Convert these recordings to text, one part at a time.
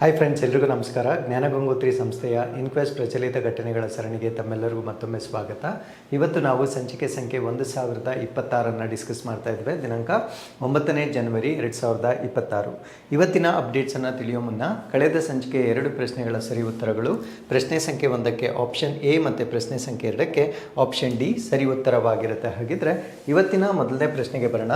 Hi friends, ಎಲ್ರಿಗೂ ನಮಸ್ಕಾರ. ಜ್ಞಾನಗಂಗೋತ್ರಿ ಸಂಸ್ಥೆಯ ಇನ್ಕ್ವೆಸ್ಟ್ ಪ್ರಚಲಿತ ಘಟನೆಗಳ ಸರಣಿಗೆ ತಮ್ಮೆಲ್ಲರಿಗೂ ಮತ್ತೊಮ್ಮೆ ಸ್ವಾಗತ. ಇವತ್ತು ನಾವು ಸಂಚಿಕೆ ಸಂಖ್ಯೆ 1026 ಡಿಸ್ಕಸ್ ಮಾಡ್ತಾ ಇದ್ವಿ. ದಿನಾಂಕ 9ನೇ ಜನವರಿ 2026. ಇವತ್ತಿನ ಅಪ್ಡೇಟ್ಸನ್ನು ತಿಳಿಯೋ ಮುನ್ನ ಕಳೆದ ಸಂಚಿಕೆ 2 ಪ್ರಶ್ನೆಗಳ ಸರಿ ಉತ್ತರಗಳು, ಪ್ರಶ್ನೆ ಸಂಖ್ಯೆ 1ಕ್ಕೆ ಆಪ್ಷನ್ ಎ ಮತ್ತು ಪ್ರಶ್ನೆ ಸಂಖ್ಯೆ 2ಕ್ಕೆ ಆಪ್ಷನ್ ಡಿ ಸರಿ ಉತ್ತರವಾಗಿರುತ್ತೆ. ಹಾಗಿದ್ರೆ ಇವತ್ತಿನ ಮೊದಲನೇ ಪ್ರಶ್ನೆಗೆ ಬರೋಣ.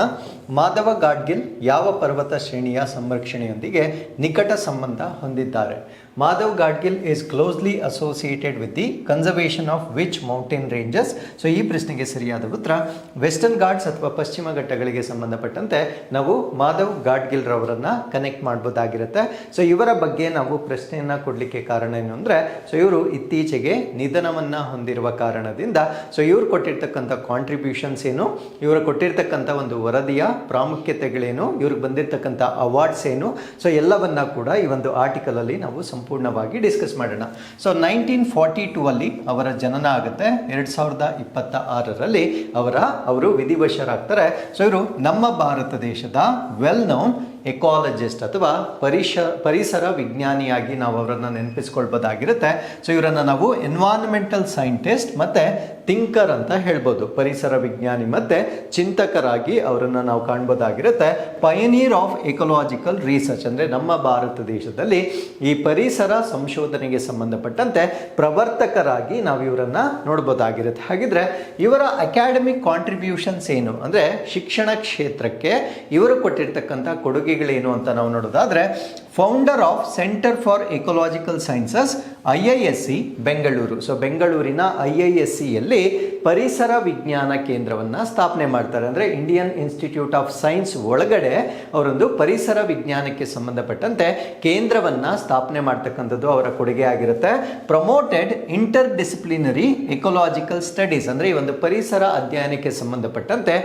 ಮಾಧವ ಗಾಡ್ಗಿಲ್ ಯಾವ ಪರ್ವತ ಶ್ರೇಣಿಯ ಸಂರಕ್ಷಣೆಯೊಂದಿಗೆ ನಿಕಟ ಸಂಬಂಧ ಹೊಂದಿದ್ದಾರೆ? Madhav Gadgil is closely associated with the conservation of which mountain ranges? So ಈ ಪ್ರಶ್ನೆಗೆ ಸರಿಯಾದ ಉತ್ತರ ವೆಸ್ಟರ್ನ್ ಘಾಟ್ಸ್ ಅಥವಾ ಪಶ್ಚಿಮ ಘಟ್ಟಗಳಿಗೆ ಸಂಬಂಧಪಟ್ಟಂತೆ ನಾವು ಮಾಧವ್ ಗಾಡ್ಗಿಲ್ ರವರನ್ನ ಕನೆಕ್ಟ್ ಮಾಡ್ಬೋದಾಗಿರುತ್ತೆ. ಸೊ ಇವರ ಬಗ್ಗೆ ನಾವು ಪ್ರಶ್ನೆಯನ್ನ ಕೊಡಲಿಕ್ಕೆ ಕಾರಣ ಏನು ಅಂದರೆ, ಸೊ ಇವರು ಇತ್ತೀಚೆಗೆ ನಿಧನವನ್ನ ಹೊಂದಿರುವ ಕಾರಣದಿಂದ ಸೊ ಇವರು ಕೊಟ್ಟಿರ್ತಕ್ಕಂಥ ಕಾಂಟ್ರಿಬ್ಯೂಷನ್ಸ್ ಏನು, ಇವರು ಕೊಟ್ಟಿರ್ತಕ್ಕಂಥ ಒಂದು ವರದಿಯ ಪ್ರಾಮುಖ್ಯತೆಗಳೇನು, ಇವ್ರಿಗೆ ಬಂದಿರತಕ್ಕಂಥ ಅವಾರ್ಡ್ಸ್ ಏನು, ಸೊ ಎಲ್ಲವನ್ನ ಕೂಡ ಈ ಒಂದು ಆರ್ಟಿಕಲ್ ಅಲ್ಲಿ ನಾವು ಸಂಪೂರ್ಣವಾಗಿ ಡಿಸ್ಕಸ್ ಮಾಡೋಣ. ಸೊ 1942 ಅಲ್ಲಿ ಅವರ ಜನನ ಆಗುತ್ತೆ. 2026ರಲ್ಲಿ ಅವರು ವಿಧಿವಶರಾಗ್ತಾರೆ. ಸೊ ಇವರು ನಮ್ಮ ಭಾರತ ದೇಶದ ವೆಲ್ ನೋನ್ ಎಕಾಲಜಿಸ್ಟ್ ಅಥವಾ ಪರಿಸರ ವಿಜ್ಞಾನಿಯಾಗಿ ನಾವು ಅವರನ್ನು ನೆನಪಿಸ್ಕೊಳ್ಬೋದಾಗಿರುತ್ತೆ. ಸೊ ಇವರನ್ನು ನಾವು ಎನ್ವೈರನ್ಮೆಂಟಲ್ ಸೈಂಟಿಸ್ಟ್ ಮತ್ತು ಥಿಂಕರ್ ಅಂತ ಹೇಳ್ಬೋದು. ಪರಿಸರ ವಿಜ್ಞಾನಿ ಮತ್ತು ಚಿಂತಕರಾಗಿ ಅವರನ್ನು ನಾವು ಕಾಣ್ಬೋದಾಗಿರುತ್ತೆ. ಪಯನೀರ್ ಆಫ್ ಎಕಲಾಜಿಕಲ್ ರಿಸರ್ಚ್ ಅಂದರೆ ನಮ್ಮ ಭಾರತ ದೇಶದಲ್ಲಿ ಈ ಪರಿಸರ ಸಂಶೋಧನೆಗೆ ಸಂಬಂಧಪಟ್ಟಂತೆ ಪ್ರವರ್ತಕರಾಗಿ ನಾವು ಇವರನ್ನು ನೋಡ್ಬೋದಾಗಿರುತ್ತೆ. ಹಾಗಿದ್ರೆ ಇವರ ಅಕಾಡೆಮಿಕ್ ಕಾಂಟ್ರಿಬ್ಯೂಷನ್ಸ್ ಏನು ಅಂದರೆ, ಶಿಕ್ಷಣ ಕ್ಷೇತ್ರಕ್ಕೆ ಇವರು ಕೊಟ್ಟಿರ್ತಕ್ಕಂಥ ಕೊಡುಗೆಗಳೇನು ಅಂತ ನಾವು ನೋಡೋದಾದ್ರೆ, founder of centre for ecological sciences IISc Bengaluru. So ಬೆಂಗಳೂರಿನ IIScಯಲ್ಲಿ ಪರಿಸರ ವಿಜ್ಞಾನ ಕೇಂದ್ರವನ್ನು ಸ್ಥಾಪನೆ ಮಾಡ್ತಾರೆ. ಅಂದರೆ ಇಂಡಿಯನ್ ಇನ್ಸ್ಟಿಟ್ಯೂಟ್ ಆಫ್ ಸೈನ್ಸ್ ಒಳಗಡೆ ಅವರೊಂದು ಪರಿಸರ ವಿಜ್ಞಾನಕ್ಕೆ ಸಂಬಂಧಪಟ್ಟಂತೆ ಕೇಂದ್ರವನ್ನು ಸ್ಥಾಪನೆ ಮಾಡ್ತಕ್ಕಂಥದ್ದು ಅವರ ಕೊಡುಗೆ ಆಗಿರುತ್ತೆ. Promoted inter disciplinary ecological studies ಅಂದರೆ ಈ ಒಂದು ಪರಿಸರ ಅಧ್ಯಯನಕ್ಕೆ ಸಂಬಂಧಪಟ್ಟಂತೆ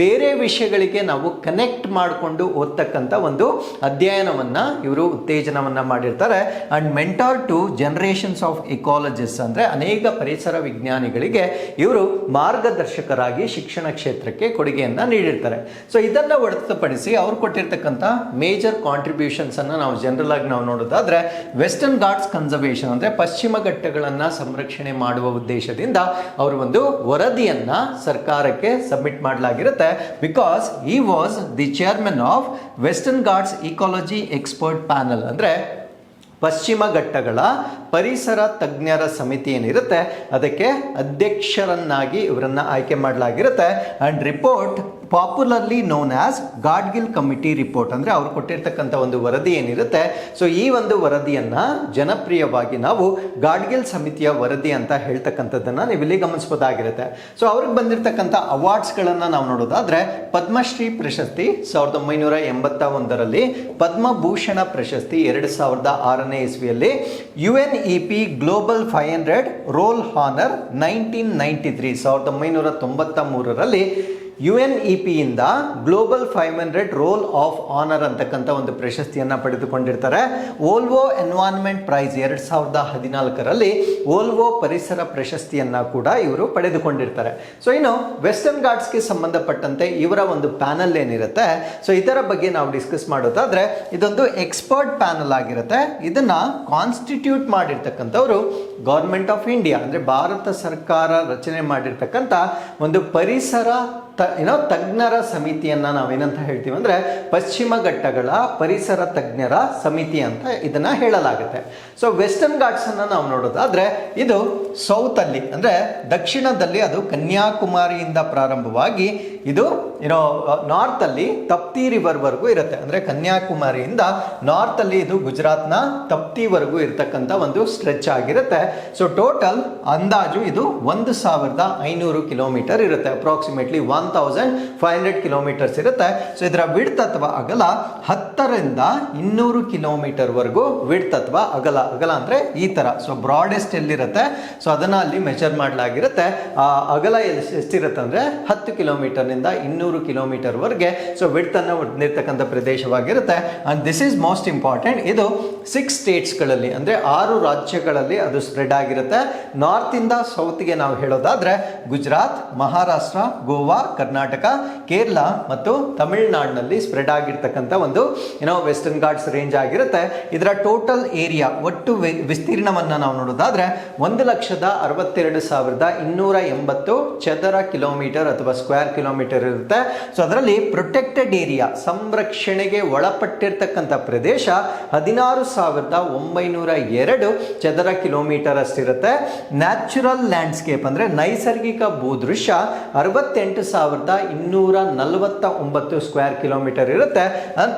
ಬೇರೆ ವಿಷಯಗಳಿಗೆ ನಾವು ಕನೆಕ್ಟ್ ಮಾಡಿಕೊಂಡು ಓದ್ತಕ್ಕಂಥ ಒಂದು ಅಧ್ಯಯನವನ್ನು ಇವರು ಉತ್ತೇಜನವನ್ನು ಮಾಡಿರ್ತಾರೆ. And mentor to generations of ecologist ಅಂದರೆ ಅನೇಕ ಪರಿಸರ ವಿಜ್ಞಾನಿಗಳಿಗೆ ಇವರು ಮಾರ್ಗದರ್ಶಕರಾಗಿ ಶಿಕ್ಷಣ ಕ್ಷೇತ್ರಕ್ಕೆ ಕೊಡುಗೆಯನ್ನು ನೀಡಿರ್ತಾರೆ. ಸೊ ಇದನ್ನು ಹೊರತುಪಡಿಸಿ ಅವ್ರು ಕೊಟ್ಟಿರ್ತಕ್ಕಂಥ ಮೇಜರ್ ಕಾಂಟ್ರಿಬ್ಯೂಷನ್ಸ್ ಅನ್ನು ನಾವು ಜನರಲ್ ಆಗಿ ನಾವು ನೋಡೋದಾದ್ರೆ, ವೆಸ್ಟರ್ನ್ ಘಾಟ್ಸ್ ಕನ್ಸರ್ವೇಷನ್ ಅಂದರೆ ಪಶ್ಚಿಮ ಘಟ್ಟಗಳನ್ನು ಸಂರಕ್ಷಣೆ ಮಾಡುವ ಉದ್ದೇಶದಿಂದ ಅವರು ಒಂದು ವರದಿಯನ್ನ ಸರ್ಕಾರಕ್ಕೆ ಸಬ್ಮಿಟ್ ಮಾಡಲಾಗಿರುತ್ತೆ. ಬಿಕಾಸ್ ಈ was the chairman of western Ghats ecology expert panel ಅಂದರೆ ಪಶ್ಚಿಮ ಘಟ್ಟಗಳ ಪರಿಸರ ತಜ್ಞರ ಸಮಿತಿ ಏನಿರುತ್ತೆ ಅದಕ್ಕೆ ಅಧ್ಯಕ್ಷರನ್ನಾಗಿ ಇವರನ್ನ ಆಯ್ಕೆ ಮಾಡಲಾಗಿರುತ್ತೆ. And report popularly known as Gadgil committee report ಅಂದರೆ ಅವ್ರು ಕೊಟ್ಟಿರ್ತಕ್ಕಂಥ ಒಂದು ವರದಿ ಏನಿರುತ್ತೆ, ಸೊ ಈ ಒಂದು ವರದಿಯನ್ನು ಜನಪ್ರಿಯವಾಗಿ ನಾವು ಗಾಡ್ಗಿಲ್ ಸಮಿತಿಯ ವರದಿ ಅಂತ ಹೇಳ್ತಕ್ಕಂಥದ್ದನ್ನು ನೀವು ಇಲ್ಲಿ ಗಮನಿಸಬಹುದಾಗಿರುತ್ತೆ. ಸೊ ಅವ್ರಿಗೆ ಬಂದಿರತಕ್ಕಂಥ ಅವಾರ್ಡ್ಸ್ಗಳನ್ನು ನಾವು ನೋಡೋದಾದ್ರೆ, ಪದ್ಮಶ್ರೀ ಪ್ರಶಸ್ತಿ 1981ರಲ್ಲಿ, ಪದ್ಮಭೂಷಣ ಪ್ರಶಸ್ತಿ 2006ನೇ ಇಸ್ವಿಯಲ್ಲಿ, UNEP ಗ್ಲೋಬಲ್ 500 ರೋಲ್ ಹಾನರ್ 1993 1993ರಲ್ಲಿ UNEPಯಿಂದ ಗ್ಲೋಬಲ್ 500 ರೋಲ್ ಆಫ್ ಆನರ್ ಅಂತಕ್ಕಂಥ ಒಂದು ಪ್ರಶಸ್ತಿಯನ್ನು ಪಡೆದುಕೊಂಡಿರ್ತಾರೆ. ವೋಲ್ವೋ ಎನ್ವೈರನ್ಮೆಂಟ್ ಪ್ರೈಸ್ 2014ರಲ್ಲಿ ವೋಲ್ವೋ ಪರಿಸರ ಪ್ರಶಸ್ತಿಯನ್ನು ಕೂಡ ಇವರು ಪಡೆದುಕೊಂಡಿರ್ತಾರೆ. ಸೊ ಇನ್ನು ವೆಸ್ಟರ್ನ್ ಘಾಟ್ಸ್ಗೆ ಸಂಬಂಧಪಟ್ಟಂತೆ ಇವರ ಒಂದು ಪ್ಯಾನಲ್ ಏನಿರುತ್ತೆ, ಸೊ ಇದರ ಬಗ್ಗೆ ನಾವು ಡಿಸ್ಕಸ್ ಮಾಡೋದಾದ್ರೆ, ಇದೊಂದು ಎಕ್ಸ್ಪರ್ಟ್ ಪ್ಯಾನಲ್ ಆಗಿರುತ್ತೆ. ಇದನ್ನ ಕಾನ್ಸ್ಟಿಟ್ಯೂಟ್ ಮಾಡಿರ್ತಕ್ಕಂಥವ್ರು ಗೌರ್ಮೆಂಟ್ ಆಫ್ ಇಂಡಿಯಾ ಅಂದರೆ ಭಾರತ ಸರ್ಕಾರ ರಚನೆ ಮಾಡಿರ್ತಕ್ಕಂಥ ಒಂದು ಪರಿಸರ ತಜ್ಞರ ಸಮಿತಿಯನ್ನ ನಾವೇನಂತ ಹೇಳ್ತೀವಿ ಅಂದ್ರೆ ಪಶ್ಚಿಮ ಘಟ್ಟಗಳ ಪರಿಸರ ತಜ್ಞರ ಸಮಿತಿ ಅಂತ ಇದನ್ನ ಹೇಳಲಾಗುತ್ತೆ. ಸೊ ವೆಸ್ಟರ್ನ್ ಘಾಟ್ಸ್ ಅನ್ನ ನಾವು ನೋಡೋದಾದ್ರೆ, ಇದು ಸೌತ್ ಅಲ್ಲಿ ಅಂದ್ರೆ ದಕ್ಷಿಣದಲ್ಲಿ ಅದು ಕನ್ಯಾಕುಮಾರಿಯಿಂದ ಪ್ರಾರಂಭವಾಗಿ ಇದು ನಾರ್ತ್ ಅಲ್ಲಿ ತಪ್ತಿ ರಿವರ್ ವರೆಗೂ ಇರುತ್ತೆ. ಅಂದ್ರೆ ಕನ್ಯಾಕುಮಾರಿಯಿಂದ ನಾರ್ತ್ ಅಲ್ಲಿ ಇದು ಗುಜರಾತ್ನ ತಪ್ತಿವರೆಗೂ ಇರತಕ್ಕಂಥ ಒಂದು ಸ್ಟ್ರೆಚ್ ಆಗಿರುತ್ತೆ. ಸೊ ಟೋಟಲ್ ಅಂದಾಜು ಇದು 1500 ಕಿಲೋಮೀಟರ್ ಇರುತ್ತೆ. ಅಪ್ರಾಕ್ಸಿಮೇಟ್ಲಿ 1500 ಕಿಲೋಮೀಟರ್ಸ್ ಇರುತ್ತೆ. ಸೊ ಇದರ ವಿಡ್ತ್ ಅಥವಾ ಅಗಲ 10ರಿಂದ 200 ಕಿಲೋಮೀಟರ್ ವರೆಗೂ ವಿಡ್ತ್ ಅಥವಾ ಅಗಲ ಅಂದ್ರೆ ಈ ತರ. ಸೊ ಬ್ರಾಡೆಸ್ಟ್ ಎಲ್ಲಿರುತ್ತೆ, ಸೊ ಅದನ್ನ ಅಲ್ಲಿ ಮೆಜರ್ ಮಾಡಲಾಗಿರುತ್ತೆ. ಆ ಅಗಲ ಎಷ್ಟಿರುತ್ತೆ ಅಂದ್ರೆ 10 ಕಿಲೋಮೀಟರ್ ನಿಂದ 200 ಕಿಲೋಮೀಟರ್ ವರೆಗೆ ಸೊ ವಿಡ್ತ್ ಅನ್ನು ಹೊಂದಿರತಕ್ಕಂಥ ಪ್ರದೇಶವಾಗಿರುತ್ತೆ. And this is most important. ಇದು 6 ಸ್ಟೇಟ್ಸ್ಗಳಲ್ಲಿ ಅಂದರೆ 6 ರಾಜ್ಯಗಳಲ್ಲಿ ಅದು ಸ್ಪ್ರೆಡ್ ಆಗಿರುತ್ತೆ. ನಾರ್ತ್ ಇಂದ ಸೌತ್ಗೆ ನಾವು ಹೇಳೋದಾದ್ರೆ ಗುಜರಾತ್, ಮಹಾರಾಷ್ಟ್ರ, ಗೋವಾ, ಕರ್ನಾಟಕ, ಕೇರಳ ಮತ್ತು ತಮಿಳುನಾಡಿನಲ್ಲಿ ಸ್ಪ್ರೆಡ್ ಆಗಿರ್ತಕ್ಕಂಥ ಒಂದು ವೆಸ್ಟರ್ನ್ ಘಾಟ್ಸ್ ರೇಂಜ್ ಆಗಿರುತ್ತೆ. ಇದರ ಟೋಟಲ್ ಏರಿಯಾ ಒಟ್ಟು ವಿಸ್ತೀರ್ಣವನ್ನು ನಾವು ನೋಡೋದಾದ್ರೆ 1,62,280 ಚದರ ಕಿಲೋಮೀಟರ್ ಅಥವಾ ಸ್ಕ್ವೇರ್ ಕಿಲೋಮೀಟರ್ ಇರುತ್ತೆ. ಸೊ ಅದರಲ್ಲಿ ಪ್ರೊಟೆಕ್ಟೆಡ್ ಏರಿಯಾ ಸಂರಕ್ಷಣೆಗೆ ಒಳಪಟ್ಟಿರ್ತಕ್ಕಂಥ ಪ್ರದೇಶ 16,902 ಚದರ ಕಿಲೋಮೀಟರ್ ಅಷ್ಟಿರುತ್ತೆ. ನ್ಯಾಚುರಲ್ ಲ್ಯಾಂಡ್ಸ್ಕೇಪ್ ಅಂದ್ರೆ ನೈಸರ್ಗಿಕ ಭೂದೃಶ್ಯ 68,249 ಸ್ಕ್ವೇರ್ ಕಿಲೋಮೀಟರ್ ಇರುತ್ತೆ.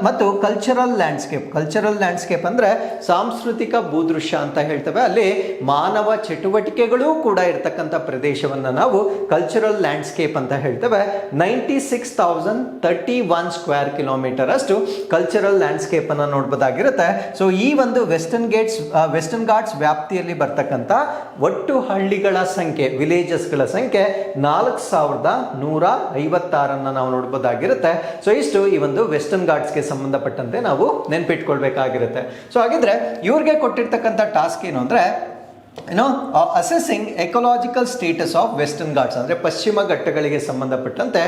ಮತ್ತು ಕಲ್ಚರಲ್ ಲ್ಯಾಂಡ್ಸ್ಕೇಪ್ ಅಂದ್ರೆ ಸಾಂಸ್ಕೃತಿಕ ಭೂದೃಶ್ಯ ಅಂತ ಹೇಳ್ತೇವೆ. ಅಲ್ಲಿ ಮಾನವ ಚಟುವಟಿಕೆಗಳು ಕೂಡ ಇರತಕ್ಕಂಥ ಪ್ರದೇಶವನ್ನ ನಾವು ಕಲ್ಚರಲ್ ಲ್ಯಾಂಡ್ಸ್ಕೇಪ್ ಅಂತ ಹೇಳ್ತೇವೆ. 96,031 ಸ್ಕ್ವೇರ್ ಕಿಲೋಮೀಟರ್ ಅಷ್ಟು ಕಲ್ಚರಲ್ ಲ್ಯಾಂಡ್ಸ್ಕೇಪ್ ಅನ್ನ ನೋಡಬಹುದಾಗಿರುತ್ತೆ. ಸೊ ಈ ಒಂದು ವೆಸ್ಟರ್ನ್ ಘಾಟ್ಸ್ ವ್ಯಾಪ್ತಿಯಲ್ಲಿ ಬರ್ತಕ್ಕಂಥ ಒಟ್ಟು ಹಳ್ಳಿಗಳ ಸಂಖ್ಯೆ, ವಿಲೇಜಸ್ಗಳ ಸಂಖ್ಯೆ 4,156 ನಾವು ನೋಡಬಹುದಾಗಿರುತ್ತೆ. ಸೊ ಇಷ್ಟು ಈ ಒಂದು ವೆಸ್ಟರ್ನ್ ಘಾಟ್ಸ್ಗೆ ಸಂಬಂಧಪಟ್ಟಂತೆ ನಾವು ನೆನ್ಪಿಟ್ಕೊಳ್ಬೇಕಾಗಿರುತ್ತೆ. ಸೊ ಹಾಗಿದ್ರೆ ಇವ್ರಿಗೆ ಕೊಟ್ಟಿರ್ತಕ್ಕಂಥ ಟಾಸ್ಕ್ ಏನು ಅಂದ್ರೆ accessing ecological status of western Ghats ಅಂದ್ರೆ ಪಶ್ಚಿಮ ಘಟ್ಟಗಳಿಗೆ ಸಂಬಂಧಪಟ್ಟಂತೆ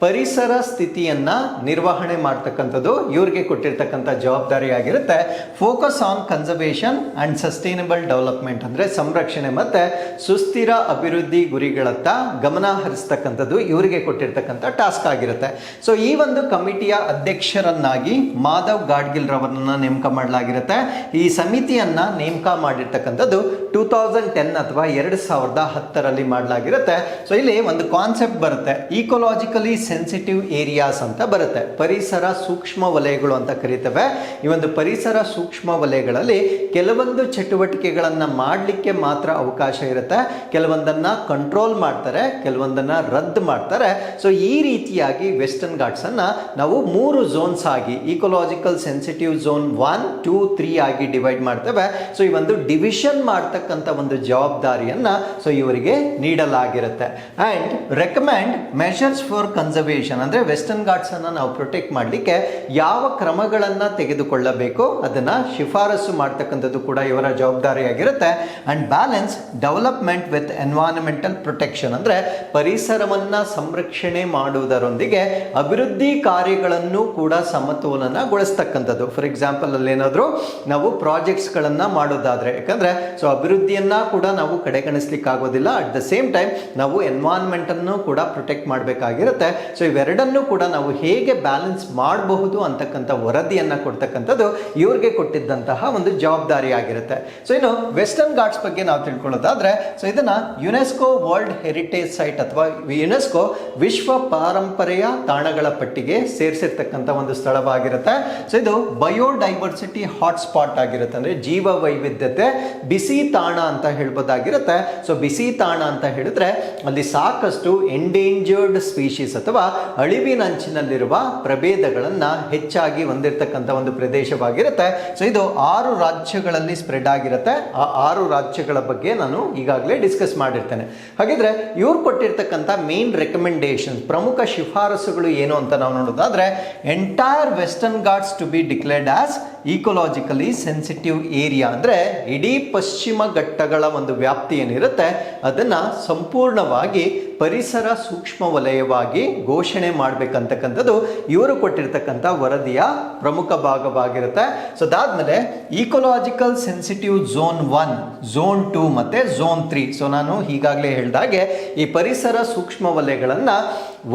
ಪರಿಸರ ಸ್ಥಿತಿಯನ್ನ ನಿರ್ವಹಣೆ ಮಾಡ್ತಕ್ಕಂಥದ್ದು ಇವ್ರಿಗೆ ಕೊಟ್ಟಿರ್ತಕ್ಕಂಥ ಜವಾಬ್ದಾರಿ ಆಗಿರುತ್ತೆ. Focus on conservation and sustainable development ಅಂದ್ರೆ ಸಂರಕ್ಷಣೆ ಮತ್ತೆ ಸುಸ್ಥಿರ ಅಭಿವೃದ್ಧಿ ಗುರಿಗಳತ್ತ ಗಮನ ಹರಿಸ್ತಕ್ಕಂಥದ್ದು ಇವರಿಗೆ ಕೊಟ್ಟಿರ್ತಕ್ಕಂಥ ಟಾಸ್ಕ್ ಆಗಿರುತ್ತೆ. ಸೊ ಈ ಒಂದು ಕಮಿಟಿಯ ಅಧ್ಯಕ್ಷರನ್ನಾಗಿ ಮಾಧವ್ ಗಾಡ್ಗಿಲ್ ರವರನ್ನ ನೇಮಕ ಮಾಡಲಾಗಿರುತ್ತೆ. ಈ ಸಮಿತಿಯನ್ನ ನೇಮಕ ಮಾಡಿರ್ತಕ್ಕಂಥದ್ದು 2010 ಅಥವಾ 2010 ಮಾಡಲಾಗಿರುತ್ತೆ. ಸೊ ಇಲ್ಲಿ ಒಂದು ಕಾನ್ಸೆಪ್ಟ್ ಬರುತ್ತೆ, ಈಕೋಲಾಜಿಕಲಿ ಸೆನ್ಸಿಟಿವ್ ಏರಿಯಾಸ್ ಅಂತ ಬರುತ್ತೆ. ಪರಿಸರ ಸೂಕ್ಷ್ಮ ವಲಯಗಳು ಅಂತ ಕರೀತೇವೆ. ಈ ಒಂದು ಪರಿಸರ ಸೂಕ್ಷ್ಮ ವಲಯಗಳಲ್ಲಿ ಕೆಲವೊಂದು ಚಟುವಟಿಕೆಗಳನ್ನ ಮಾಡಲಿಕ್ಕೆ ಮಾತ್ರ ಅವಕಾಶ ಇರುತ್ತೆ, ಕೆಲವೊಂದನ್ನ ಕಂಟ್ರೋಲ್ ಮಾಡ್ತಾರೆ, ಕೆಲವೊಂದನ್ನ ರದ್ದು ಮಾಡ್ತಾರೆ. ಸೊ ಈ ರೀತಿಯಾಗಿ ವೆಸ್ಟರ್ನ್ ಘಾಟ್ಸ್ ಅನ್ನ ನಾವು 3 ಝೋನ್ಸ್ ಆಗಿ ಈಕೋಲಾಜಿಕಲ್ ಸೆನ್ಸಿಟಿವ್ ಝೋನ್ 1, 2, 3 ಆಗಿ ಡಿವೈಡ್ ಮಾಡ್ತೇವೆ. ಸೊ ಈ ಒಂದು ಡಿವಿಷನ್ ಮಾಡ್ತಕ್ಕಂಥ ಒಂದು ಜವಾಬ್ದಾರಿಯನ್ನ ಸೊ ಇವರಿಗೆ ನೀಡಲಾಗಿರುತ್ತೆ. And recommend measures for conservation ಅಂದ್ರೆ ವೆಸ್ಟರ್ನ್ ಘಾಟ್ಸ್ ಅನ್ನ ನಾವು ಪ್ರೊಟೆಕ್ಟ್ ಮಾಡಲಿಕ್ಕೆ ಯಾವ ಕ್ರಮಗಳನ್ನ ತೆಗೆದುಕೊಳ್ಳಬೇಕು ಅದನ್ನ ಶಿಫಾರಸು ಮಾಡ್ತಕ್ಕಂಥದ್ದು ಕೂಡ ಇವರ ಜವಾಬ್ದಾರಿಯಾಗಿರುತ್ತೆ. And balance development with environmental protection ಅಂದ್ರೆ ಪರಿಸರವನ್ನ ಸಂರಕ್ಷಣೆ ಮಾಡುವುದರೊಂದಿಗೆ ಅಭಿವೃದ್ಧಿ ಕಾರ್ಯಗಳನ್ನು ಕೂಡ ಸಮತೋಲನಗೊಳಿಸ್ತಕ್ಕಂಥದ್ದು. ಫಾರ್ ಎಕ್ಸಾಂಪಲ್ ಅಲ್ಲಿ ಏನಾದರೂ ನಾವು ಪ್ರಾಜೆಕ್ಟ್ಸ್ ಗಳನ್ನ ಮಾಡೋದಾದ್ರೆ, ಯಾಕಂದ್ರೆ ಸೊ ಅಭಿವೃದ್ಧಿಯನ್ನ ಕೂಡ ನಾವು ಕಡೆಗಣಿಸ್ಲಿಕ್ಕೆ ಆಗೋದಿಲ್ಲ, ಅಟ್ ದ ಸೇಮ್ ಟೈಮ್ ನಾವು ಎನ್ವೈರನ್ಮೆಂಟ್ ಅನ್ನು ಕೂಡ ಪ್ರೊಟೆಕ್ಟ್ ಮಾಡಬೇಕಾಗಿರುತ್ತೆ. ಸೊ ಇವೆರಡನ್ನು ಕೂಡ ನಾವು ಹೇಗೆ ಬ್ಯಾಲೆನ್ಸ್ ಮಾಡಬಹುದು ಅಂತಕ್ಕಂಥ ವರದಿಯನ್ನ ಕೊಡ್ತಕ್ಕಂಥದ್ದು ಇವ್ರಿಗೆ ಕೊಟ್ಟಿದ್ದಂತಹ ಒಂದು ಜವಾಬ್ದಾರಿ ಆಗಿರುತ್ತೆ. ಸೊ ಇನ್ನು ವೆಸ್ಟರ್ನ್ ಘಾಟ್ಸ್ ಬಗ್ಗೆ ನಾವು ತಿಳ್ಕೊಳ್ಳೋದಾದ್ರೆ, ಸೊ ಇದನ್ನ ಯುನೆಸ್ಕೋ ವರ್ಲ್ಡ್ ಹೆರಿಟೇಜ್ ಸೈಟ್ ಅಥವಾ ಯುನೆಸ್ಕೋ ವಿಶ್ವ ಪಾರಂಪರೆಯ ತಾಣಗಳ ಪಟ್ಟಿಗೆ ಸೇರಿಸಿರ್ತಕ್ಕಂಥ ಒಂದು ಸ್ಥಳವಾಗಿರುತ್ತೆ. ಸೊ ಇದು ಬಯೋಡೈವರ್ಸಿಟಿ ಹಾಟ್ಸ್ಪಾಟ್ ಆಗಿರುತ್ತೆ, ಅಂದ್ರೆ ಜೀವ ವೈವಿಧ್ಯತೆ ಬಿಸಿ ತಾಣ ಅಂತ ಹೇಳ್ಬೋದಾಗಿರುತ್ತೆ. ಸೊ ಬಿಸಿ ತಾಣ ಅಂತ ಹೇಳಿದ್ರೆ ಅಲ್ಲಿ ಸಾಕಷ್ಟು ಎಂಡೇಂಜರ್ಡ್ ಸ್ಪೀಶೀಸ್ ಅಥವಾ ಅಳಿವಿನಂಚಿನಲ್ಲಿರುವ ಪ್ರಭೇದಗಳನ್ನ ಹೆಚ್ಚಾಗಿ ಹೊಂದಿರತಕ್ಕಂಥ ಒಂದು ಪ್ರದೇಶವಾಗಿರುತ್ತೆ. ಸೊ ಇದು 6 ರಾಜ್ಯಗಳಲ್ಲಿ ಸ್ಪ್ರೆಡ್ ಆಗಿರುತ್ತೆ. ಆ 6 ರಾಜ್ಯಗಳ ಬಗ್ಗೆ ನಾನು ಈಗಾಗಲೇ ಡಿಸ್ಕಸ್ ಮಾಡಿರ್ತೇನೆ. ಹಾಗಿದ್ರೆ ಇವ್ರು ಕೊಟ್ಟಿರ್ತಕ್ಕಂಥ ಮೇನ್ ರೆಕಮೆಂಡೇಶನ್, ಪ್ರಮುಖ ಶಿಫಾರಸುಗಳು ಏನು ಅಂತ ನಾವು ನೋಡೋದಾದ್ರೆ, entire western ghats to be declared as ecologically sensitive area ಅಂದ್ರೆ ಇಡೀ ಪಶ್ಚಿಮ ಘಟ್ಟಗಳ ಒಂದು ವ್ಯಾಪ್ತಿ ಏನಿರುತ್ತೆ ಅದನ್ನ ಸಂಪೂರ್ಣವಾಗಿ ಪರಿಸರ ಸೂಕ್ಷ್ಮ ವಲಯವಾಗಿ ಘೋಷಣೆ ಮಾಡಬೇಕಂತಕ್ಕಂಥದ್ದು ಇವರು ಕೊಟ್ಟಿರ್ತಕ್ಕಂಥ ವರದಿಯ ಪ್ರಮುಖ ಭಾಗವಾಗಿರುತ್ತೆ. ಸೊ ಅದಾದ್ಮೇಲೆ ಈಕೋಲಾಜಿಕಲ್ ಸೆನ್ಸಿಟಿವ್ ಝೋನ್ 1, ಝೋನ್ 2 ಮತ್ತೆ ಝೋನ್ 3. ಸೊ ನಾನು ಈಗಾಗಲೇ ಹೇಳಿದಾಗೆ ಈ ಪರಿಸರ ಸೂಕ್ಷ್ಮ ವಲಯಗಳನ್ನ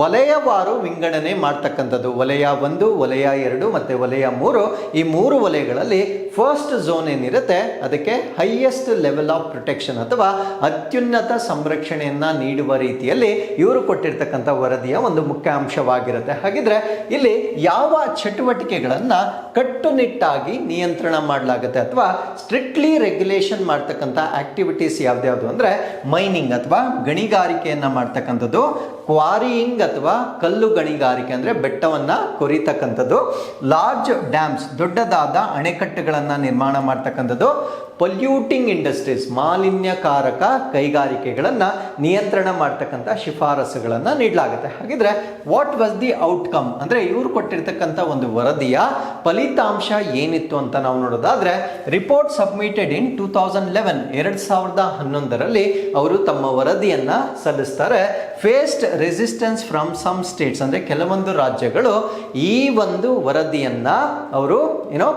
ವಲಯವಾರು ವಿಂಗಡಣೆ ಮಾಡ್ತಕ್ಕಂಥದ್ದು. ವಲಯ 1, ವಲಯ 2 ಮತ್ತೆ ವಲಯ 3. ಈ 3 ವಲಯಗಳಲ್ಲಿ ಫಸ್ಟ್ ಝೋನ್ ಏನಿರುತ್ತೆ ಅದಕ್ಕೆ ಹೈಯೆಸ್ಟ್ ಲೆವೆಲ್ ಆಫ್ ಪ್ರೊಟೆಕ್ಷನ್ ಅಥವಾ ಅತ್ಯುನ್ನತ ಸಂರಕ್ಷಣೆಯನ್ನ ನೀಡುವ ರೀತಿಯಲ್ಲಿ ಇವರು ಕೊಟ್ಟಿರ್ತಕ್ಕಂಥ ವರದಿಯ ಒಂದು ಮುಖ್ಯ ಅಂಶವಾಗಿರುತ್ತೆ. ಹಾಗಿದ್ರೆ ಇಲ್ಲಿ ಯಾವ ಚಟುವಟಿಕೆಗಳನ್ನ ಕಟ್ಟುನಿಟ್ಟಾಗಿ ನಿಯಂತ್ರಣ ಮಾಡಲಾಗುತ್ತೆ ಅಥವಾ ಸ್ಟ್ರಿಕ್ಟ್ಲಿ ರೆಗ್ಯುಲೇಷನ್ ಮಾಡ್ತಕ್ಕಂಥ ಆಕ್ಟಿವಿಟೀಸ್ ಯಾವ್ದ್ಯಾವ್ದು ಅಂದ್ರೆ ಮೈನಿಂಗ್ ಅಥವಾ ಗಣಿಗಾರಿಕೆಯನ್ನ ಮಾಡ್ತಕ್ಕಂಥದ್ದು, ಕ್ವಾರಿಯಿಂಗ್ ಅಥವಾ ಕಲ್ಲು ಗಣಿಗಾರಿಕೆ ಅಂದ್ರೆ ಬೆಟ್ಟವನ್ನ ಕೊರಿತಕ್ಕಂಥದ್ದು, ಲಾರ್ಜ್ ಡ್ಯಾಮ್ಸ್ ದೊಡ್ಡದಾದ ಅಣೆಕಟ್ಟುಗಳನ್ನ ನಿರ್ಮಾಣ ಮಾಡ್ತಕ್ಕಂಥದ್ದು, ಪೊಲ್ಯೂಟಿಂಗ್ ಇಂಡಸ್ಟ್ರೀಸ್ ಮಾಲಿನ್ಯಕಾರಕ ಕೈಗಾರಿಕೆಗಳನ್ನ ನಿಯಂತ್ರಣ ಮಾಡ್ತಕ್ಕಂಥ ಶಿಫಾರಸುಗಳನ್ನ ನೀಡಲಾಗುತ್ತೆ. ಹಾಗಿದ್ರೆ ವಾಟ್ ವಾಸ್ ದಿ ಔಟ್ಕಮ್ ಅಂದ್ರೆ ಇವರು ಕೊಟ್ಟಿರ್ತಕ್ಕಂಥ ಒಂದು ವರದಿಯ ಫಲಿತಾಂಶ ಏನಿತ್ತು ಅಂತ ನಾವು ನೋಡೋದಾದ್ರೆ, ರಿಪೋರ್ಟ್ ಸಬ್ಮಿಟೆಡ್ ಇನ್ 2011 2011ರಲ್ಲಿ ಅವರು ತಮ್ಮ ವರದಿಯನ್ನ ಸಲ್ಲಿಸ್ತಾರೆ. Faced resistance from some states, ಅಂದರೆ ಕೆಲವೊಂದು ರಾಜ್ಯಗಳು ಈ ಒಂದು ವರದಿಯನ್ನು ಅವರು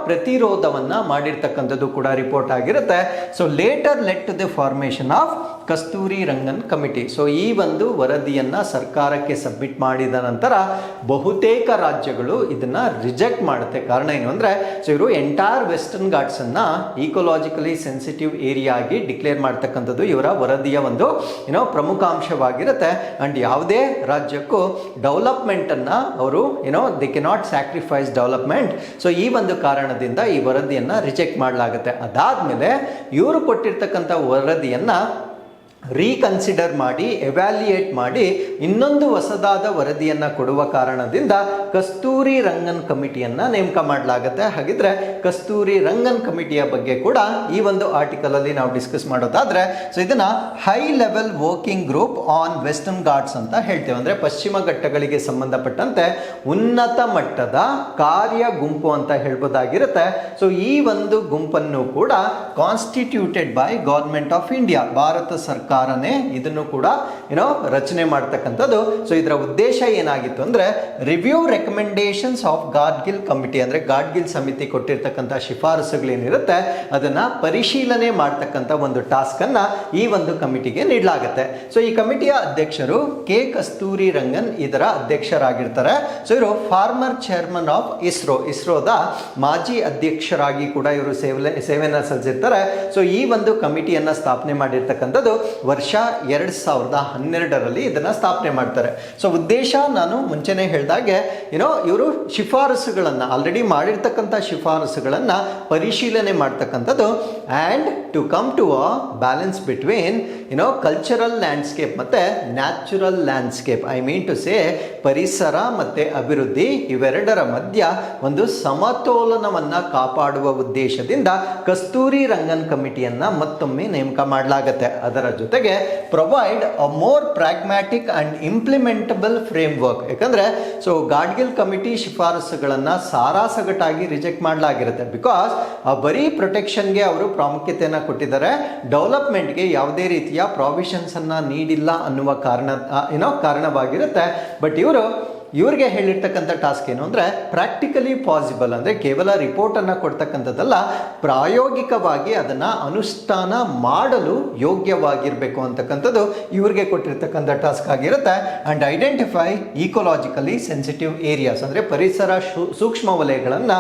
ಪ್ರತಿರೋಧವನ್ನು ಮಾಡಿರ್ತಕ್ಕಂಥದ್ದು ಕೂಡ ರಿಪೋರ್ಟ್ ಆಗಿರುತ್ತೆ. So later led to the formation of Kasturirangan committee. So ಈ ಒಂದು ವರದಿಯನ್ನು ಸರ್ಕಾರಕ್ಕೆ ಸಬ್ಮಿಟ್ ಮಾಡಿದ ನಂತರ ಬಹುತೇಕ ರಾಜ್ಯಗಳು ಇದನ್ನು ರಿಜೆಕ್ಟ್ ಮಾಡುತ್ತೆ. ಕಾರಣ ಏನು ಅಂದರೆ, ಸೊ ಇವರು ಎಂಟೈರ್ ವೆಸ್ಟರ್ನ್ ಘಾಟ್ಸನ್ನು ಈಕೋಲಾಜಿಕಲಿ ಸೆನ್ಸಿಟಿವ್ ಏರಿಯಾ ಆಗಿ ಡಿಕ್ಲೇರ್ ಮಾಡ್ತಕ್ಕಂಥದ್ದು ಇವರ ವರದಿಯ ಒಂದು ಪ್ರಮುಖ ಅಂಶವಾಗಿರುತ್ತೆ. ಅಂಡ್ ಯಾವುದೇ ರಾಜ್ಯಕ್ಕೂ ಡೆವಲಪ್ಮೆಂಟನ್ನು ಅವರು they cannot sacrifice development. So ಈ ಒಂದು ಕಾರಣದಿಂದ ಈ ವರದಿಯನ್ನು ರಿಜೆಕ್ಟ್ ಮಾಡಲಾಗುತ್ತೆ. ಅದಾದಮೇಲೆ ಇವರು ಕೊಟ್ಟಿರ್ತಕ್ಕಂಥ ವರದಿಯನ್ನು ರೀಕನ್ಸಿಡರ್ ಮಾಡಿ ಎವ್ಯಾಲ್ಯೂಯೇಟ್ ಮಾಡಿ ಇನ್ನೊಂದು ಹೊಸದಾದ ವರದಿಯನ್ನು ಕೊಡುವ ಕಾರಣದಿಂದ ಕಸ್ತೂರಿ ರಂಗನ್ ಕಮಿಟಿಯನ್ನು ನೇಮಕ ಮಾಡಲಾಗುತ್ತೆ. ಹಾಗಿದ್ರೆ ಕಸ್ತೂರಿ ರಂಗನ್ ಕಮಿಟಿಯ ಬಗ್ಗೆ ಕೂಡ ಈ ಒಂದು ಆರ್ಟಿಕಲ್ ಅಲ್ಲಿ ನಾವು ಡಿಸ್ಕಸ್ ಮಾಡೋದಾದ್ರೆ, ಸೊ ಇದನ್ನ high level working group on western Ghats ಅಂತ ಹೇಳ್ತೇವೆ. ಅಂದ್ರೆ ಪಶ್ಚಿಮ ಘಟ್ಟಗಳಿಗೆ ಸಂಬಂಧಪಟ್ಟಂತೆ ಉನ್ನತ ಮಟ್ಟದ ಕಾರ್ಯ ಗುಂಪು ಅಂತ ಹೇಳ್ಬೋದಾಗಿರುತ್ತೆ. ಸೊ ಈ ಒಂದು ಗುಂಪನ್ನು ಕೂಡ constituted by government of India, Bharat ಸರ್ಕಾರನೇ ಇದನ್ನು ಕೂಡ ರಚನೆ ಮಾಡ್ತಕ್ಕಂಥದ್ದು. ಸೊ ಇದರ ಉದ್ದೇಶ ಏನಾಗಿತ್ತು ಅಂದ್ರೆ, review recommendations of Gadgil committee, ಅಂದ್ರೆ ಗಾಡ್ಗಿಲ್ ಸಮಿತಿ ಕೊಟ್ಟಿರ್ತಕ್ಕಂಥ ಶಿಫಾರಸುಗಳೇನಿರುತ್ತೆ ಅದನ್ನ ಪರಿಶೀಲನೆ ಮಾಡ್ತಕ್ಕಂಥ ಒಂದು ಟಾಸ್ಕ್ ಅನ್ನ ಈ ಒಂದು ಕಮಿಟಿಗೆ ನೀಡಲಾಗುತ್ತೆ. ಸೊ ಈ ಕಮಿಟಿಯ ಅಧ್ಯಕ್ಷರು ಕೆ ಕಸ್ತೂರಿ ರಂಗನ್ ಇದರ ಅಧ್ಯಕ್ಷರಾಗಿರ್ತಾರೆ. ಸೊ ಇವರು ಫಾರ್ಮರ್ ಚೇರ್ಮನ್ ಆಫ್ ಇಸ್ರೋದ ಮಾಜಿ ಅಧ್ಯಕ್ಷರಾಗಿ ಕೂಡ ಇವರು ಸೇವೆಯನ್ನು ಸಲ್ಲಿಸಿರ್ತಾರೆ. ಸೊ ಈ ಒಂದು ಕಮಿಟಿಯನ್ನ ಸ್ಥಾಪನೆ ಮಾಡಿರ್ತಕ್ಕಂಥದ್ದು ವರ್ಷ 2012ರಲ್ಲಿ ಇದನ್ನ ಸ್ಥಾಪನೆ ಮಾಡ್ತಾರೆ. ಸೊ ಉದ್ದೇಶ ನಾನು ಮುಂಚೆನೆ ಹೇಳಿದಾಗೆ ಇವರು ಶಿಫಾರಸುಗಳನ್ನ ಆಲ್ರೆಡಿ ಮಾಡಿರ್ತಕ್ಕಂಥ ಶಿಫಾರಸುಗಳನ್ನ ಪರಿಶೀಲನೆ ಮಾಡ್ತಕ್ಕಂಥದ್ದು and to come to a balance between cultural landscape ಮತ್ತೆ natural landscape. I mean to say ಪರಿಸರ ಮತ್ತೆ ಅಭಿವೃದ್ಧಿ ಇವೆರಡರ ಮಧ್ಯ ಒಂದು ಸಮತೋಲನವನ್ನ ಕಾಪಾಡುವ ಉದ್ದೇಶದಿಂದ ಕಸ್ತೂರಿ ರಂಗನ್ ಕಮಿಟಿಯನ್ನ ಮತ್ತೊಮ್ಮೆ ನೇಮಕ ಮಾಡಲಾಗುತ್ತೆ. ಅದರ ಜೊತೆಗೆ provide a more pragmatic and implementable framework. ಯಾಕಂದ್ರೆ ಸೊ ಗಾಡ್ಗಿಲ್ ಕಮಿಟಿ ಶಿಫಾರಸುಗಳನ್ನ ಸಾರಾಸಗಟಾಗಿ ರಿಜೆಕ್ಟ್ ಮಾಡಲಾಗಿರುತ್ತೆ. ಬಿಕಾಸ್ ಬರೀ ಪ್ರೊಟೆಕ್ಷನ್ಗೆ ಅವರು ಪ್ರಾಮುಖ್ಯತೆಯನ್ನು ಕೊಟ್ಟಿದ್ದಾರೆ, ಡೆವಲಪ್ಮೆಂಟ್ಗೆ ಯಾವುದೇ ರೀತಿಯ ಪ್ರಾವಿಷನ್ಸ್ ಅನ್ನ ನೀಡಿಲ್ಲ ಅನ್ನುವ ಕಾರಣವಾಗಿರುತ್ತೆ. ಬಟ್ ಇವ್ರಿಗೆ ಹೇಳಿರ್ತಕ್ಕಂಥ ಟಾಸ್ಕ್ ಏನು ಅಂದರೆ, ಪ್ರಾಕ್ಟಿಕಲಿ ಪಾಸಿಬಲ್ ಅಂದರೆ ಕೇವಲ ರಿಪೋರ್ಟನ್ನು ಕೊಡ್ತಕ್ಕಂಥದ್ದಲ್ಲ, ಪ್ರಾಯೋಗಿಕವಾಗಿ ಅದನ್ನು ಅನುಷ್ಠಾನ ಮಾಡಲು ಯೋಗ್ಯವಾಗಿರಬೇಕು ಅಂತಕ್ಕಂಥದ್ದು ಇವ್ರಿಗೆ ಕೊಟ್ಟಿರ್ತಕ್ಕಂಥ ಟಾಸ್ಕ್ ಆಗಿರುತ್ತೆ. And identify ecologically sensitive areas ಅಂದರೆ ಪರಿಸರ ಸೂಕ್ಷ್ಮ ವಲಯಗಳನ್ನು